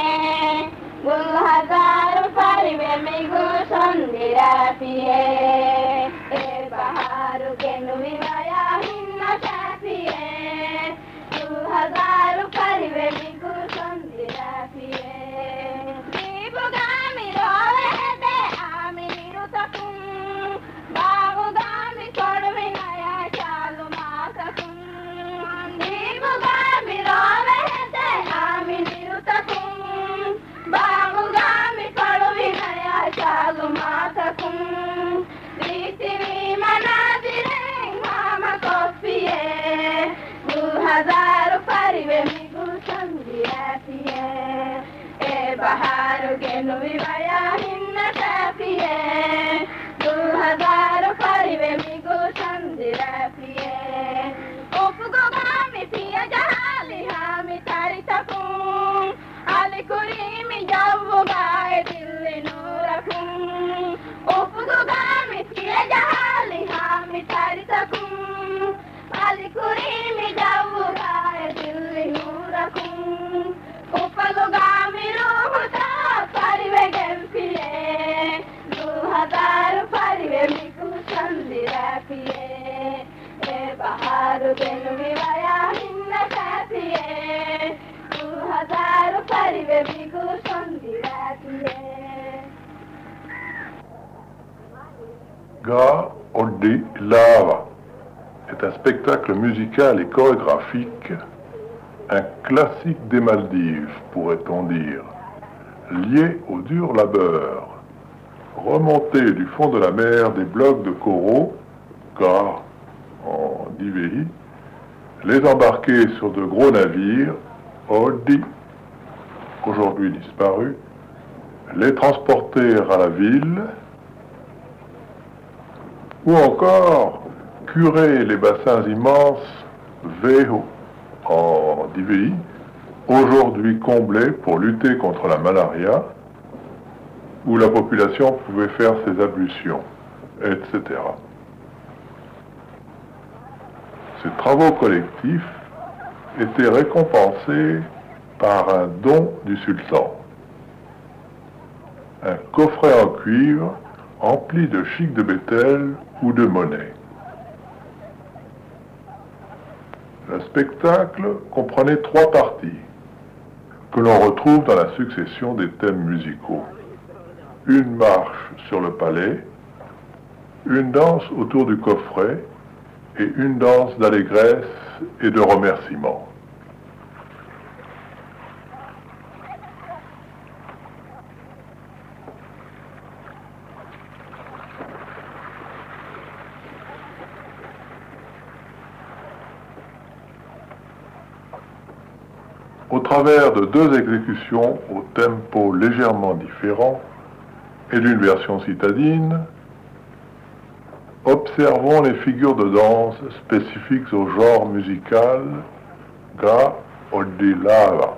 S5: gul hazar parive mi gulshan dirapiye e bahar gen vivaya hinna sapiye gul hazar parive mi gulshan dirapiye deep gami rohde ami nirutakum bavu gami kolvinaya shalamakum deep gami rohde ami nirutakum bavu gami kolvinaya shalamakum riti manazire hama kopiye gul hazar parive mi gulshan dirapiye e bahar gen vivaya hinna sapiye gul hazar parive mi gulshan dirapiye ufugo gami piya jahali hami taritakum ali kurimi javu gae dilli nurakum ufugo gami piya jahali hami taritakum ali kurimi javu gae dilli nurakum ufugo gami ruhuta parive gempiye gul hazar parive mi gulshan dirapiye e bahar gen vivaya hinna sapiye gul hazar parive mi gulshan dirapiye
S2: Ga Oddi Lava est un spectacle musical et chorégraphique, un classique des Maldives, pourrait-on dire, lié au dur labeur, remonté du fond de la mer des blocs de coraux, Ga en Divéhi, les embarquer sur de gros navires, Oddi, aujourd'hui disparus, les transporter à la ville, ou encore curer les bassins immenses Veho en Divéhi, aujourd'hui comblés pour lutter contre la malaria, où la population pouvait faire ses ablutions, etc. Ces travaux collectifs étaient récompensés par un don du sultan. Un coffret en cuivre empli de chic de Bethel ou de monnaie. Le spectacle comprenait 3 parties que l'on retrouve dans la succession des thèmes musicaux. Une marche sur le palais, une danse autour du coffret et une danse d'allégresse et de remerciement. Au travers de 2 exécutions au tempo légèrement différent et d'une version citadine, observons les figures de danse spécifiques au genre musical Ga Oddi Lava.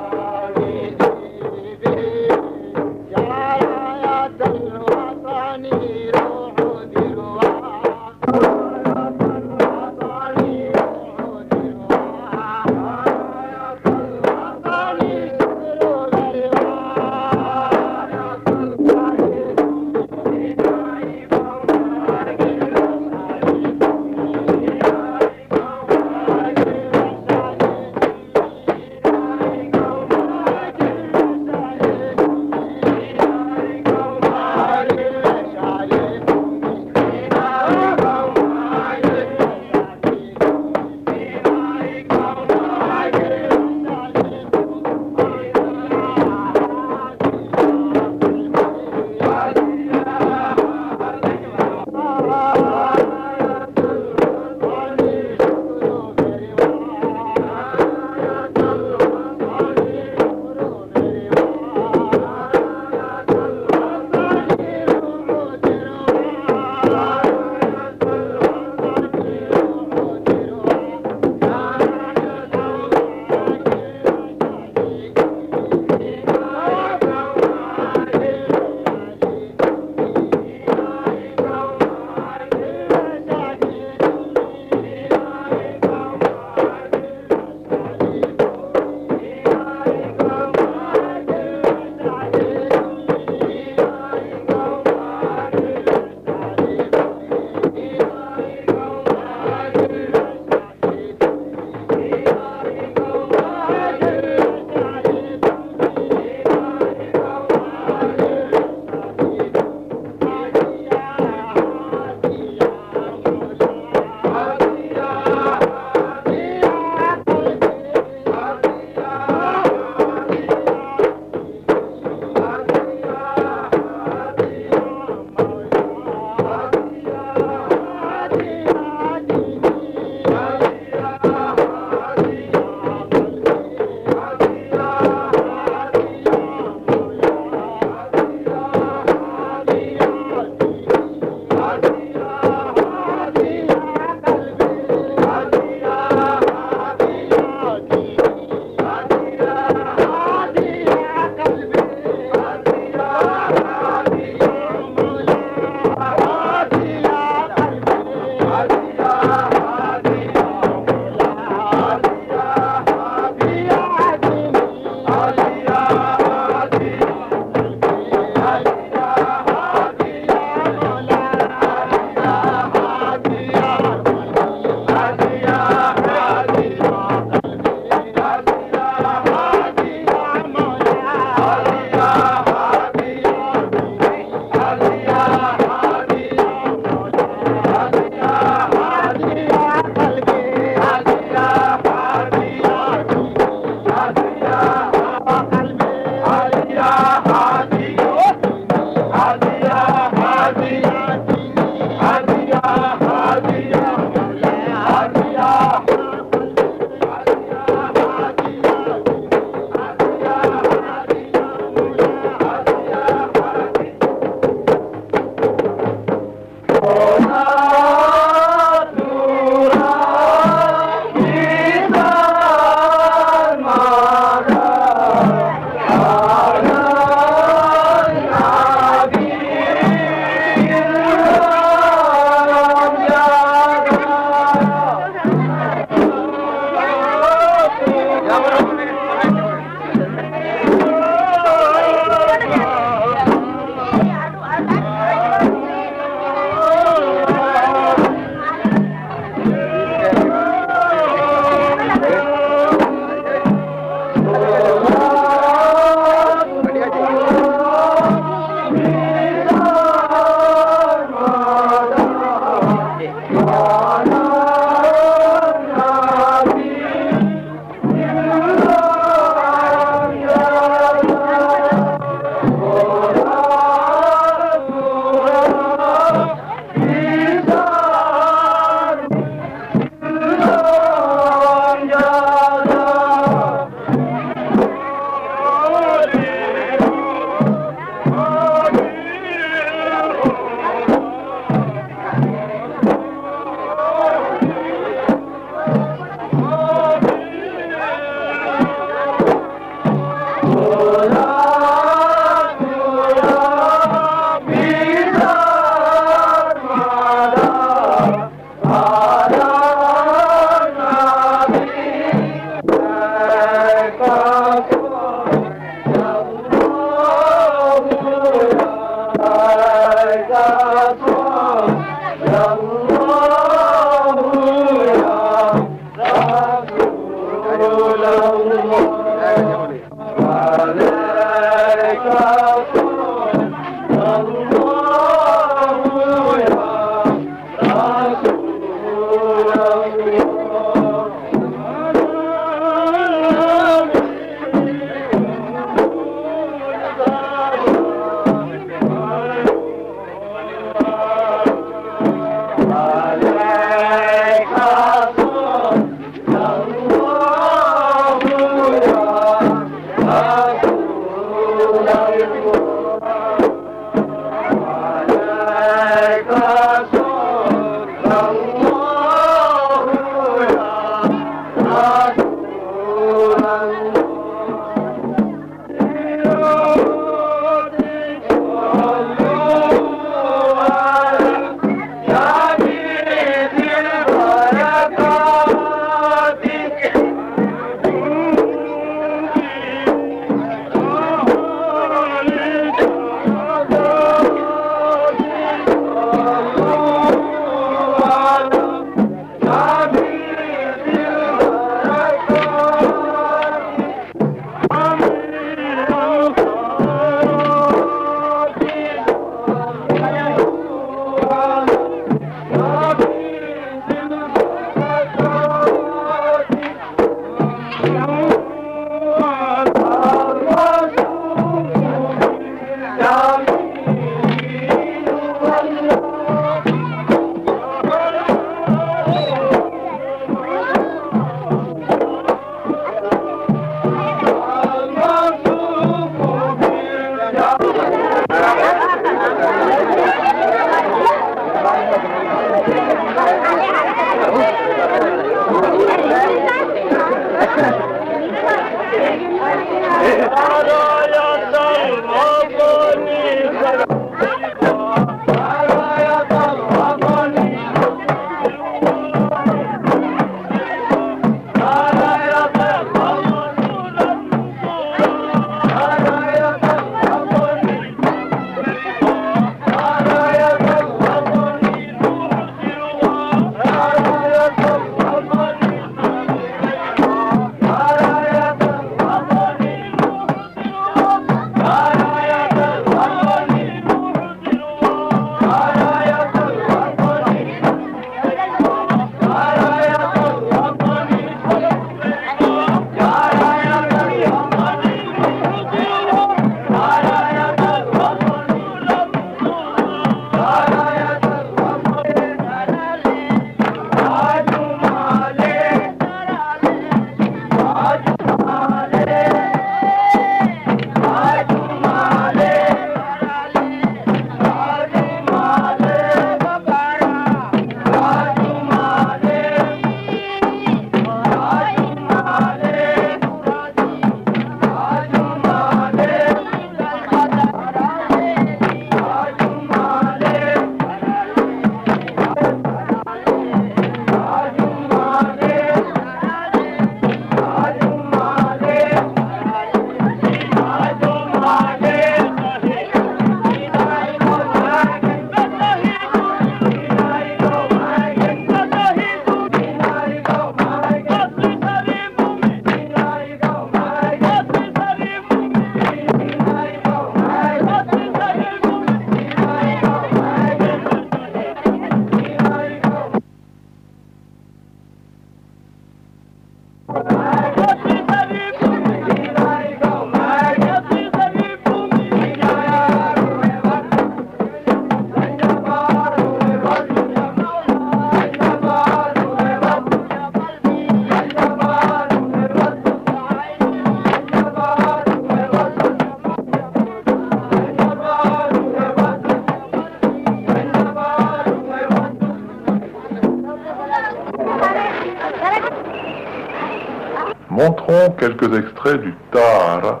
S2: Montrons quelques extraits du Tahara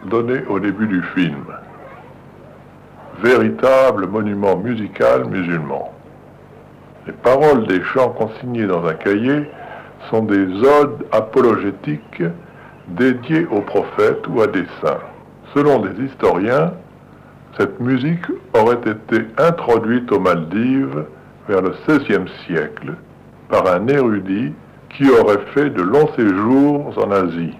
S2: donné au début du film. Véritable monument musical musulman. Les paroles des chants consignés dans un cahier sont des odes apologétiques dédiées aux prophètes ou à des saints. Selon des historiens, cette musique aurait été introduite aux Maldives vers le XVIe siècle par un érudit qui aurait fait de longs séjours en Asie.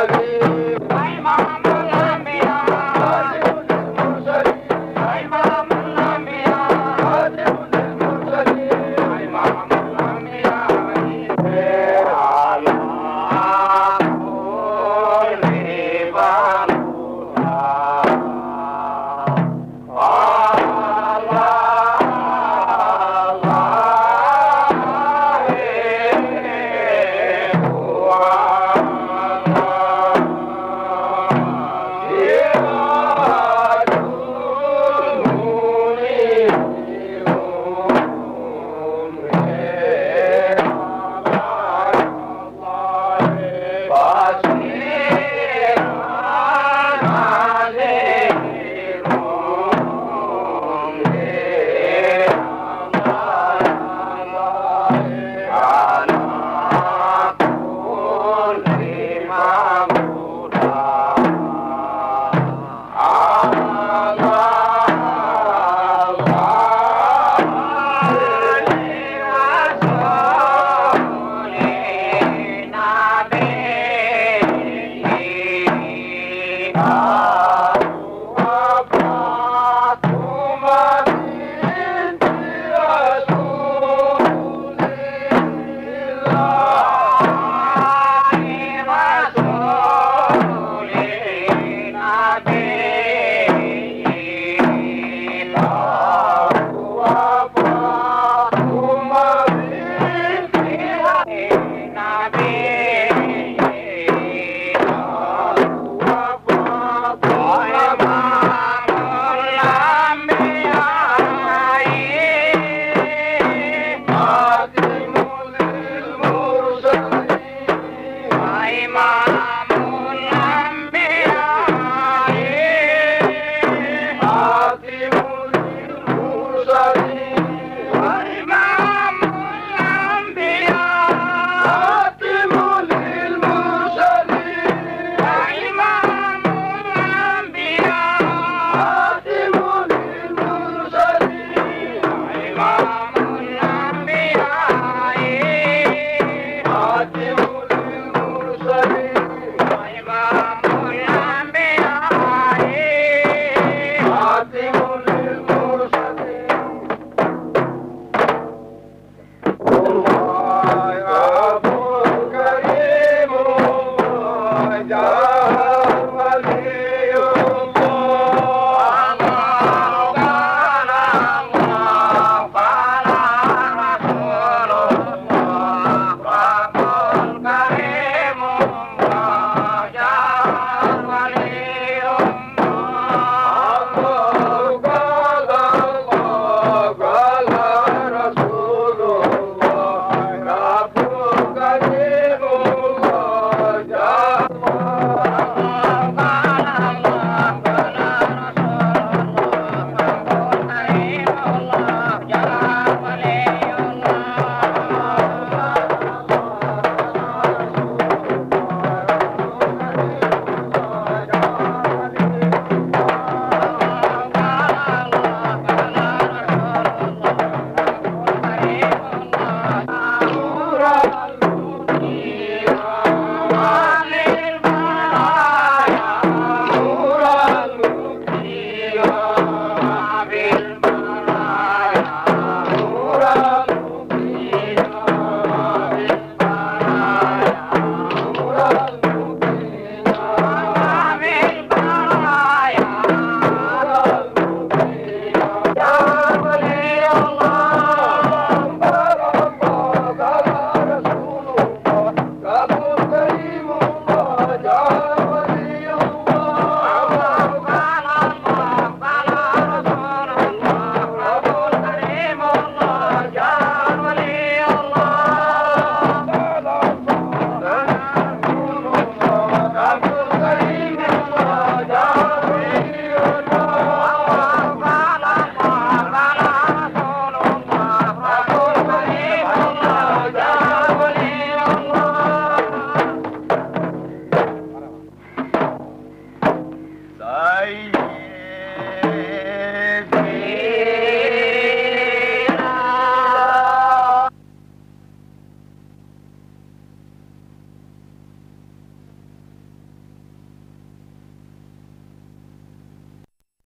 S3: Jai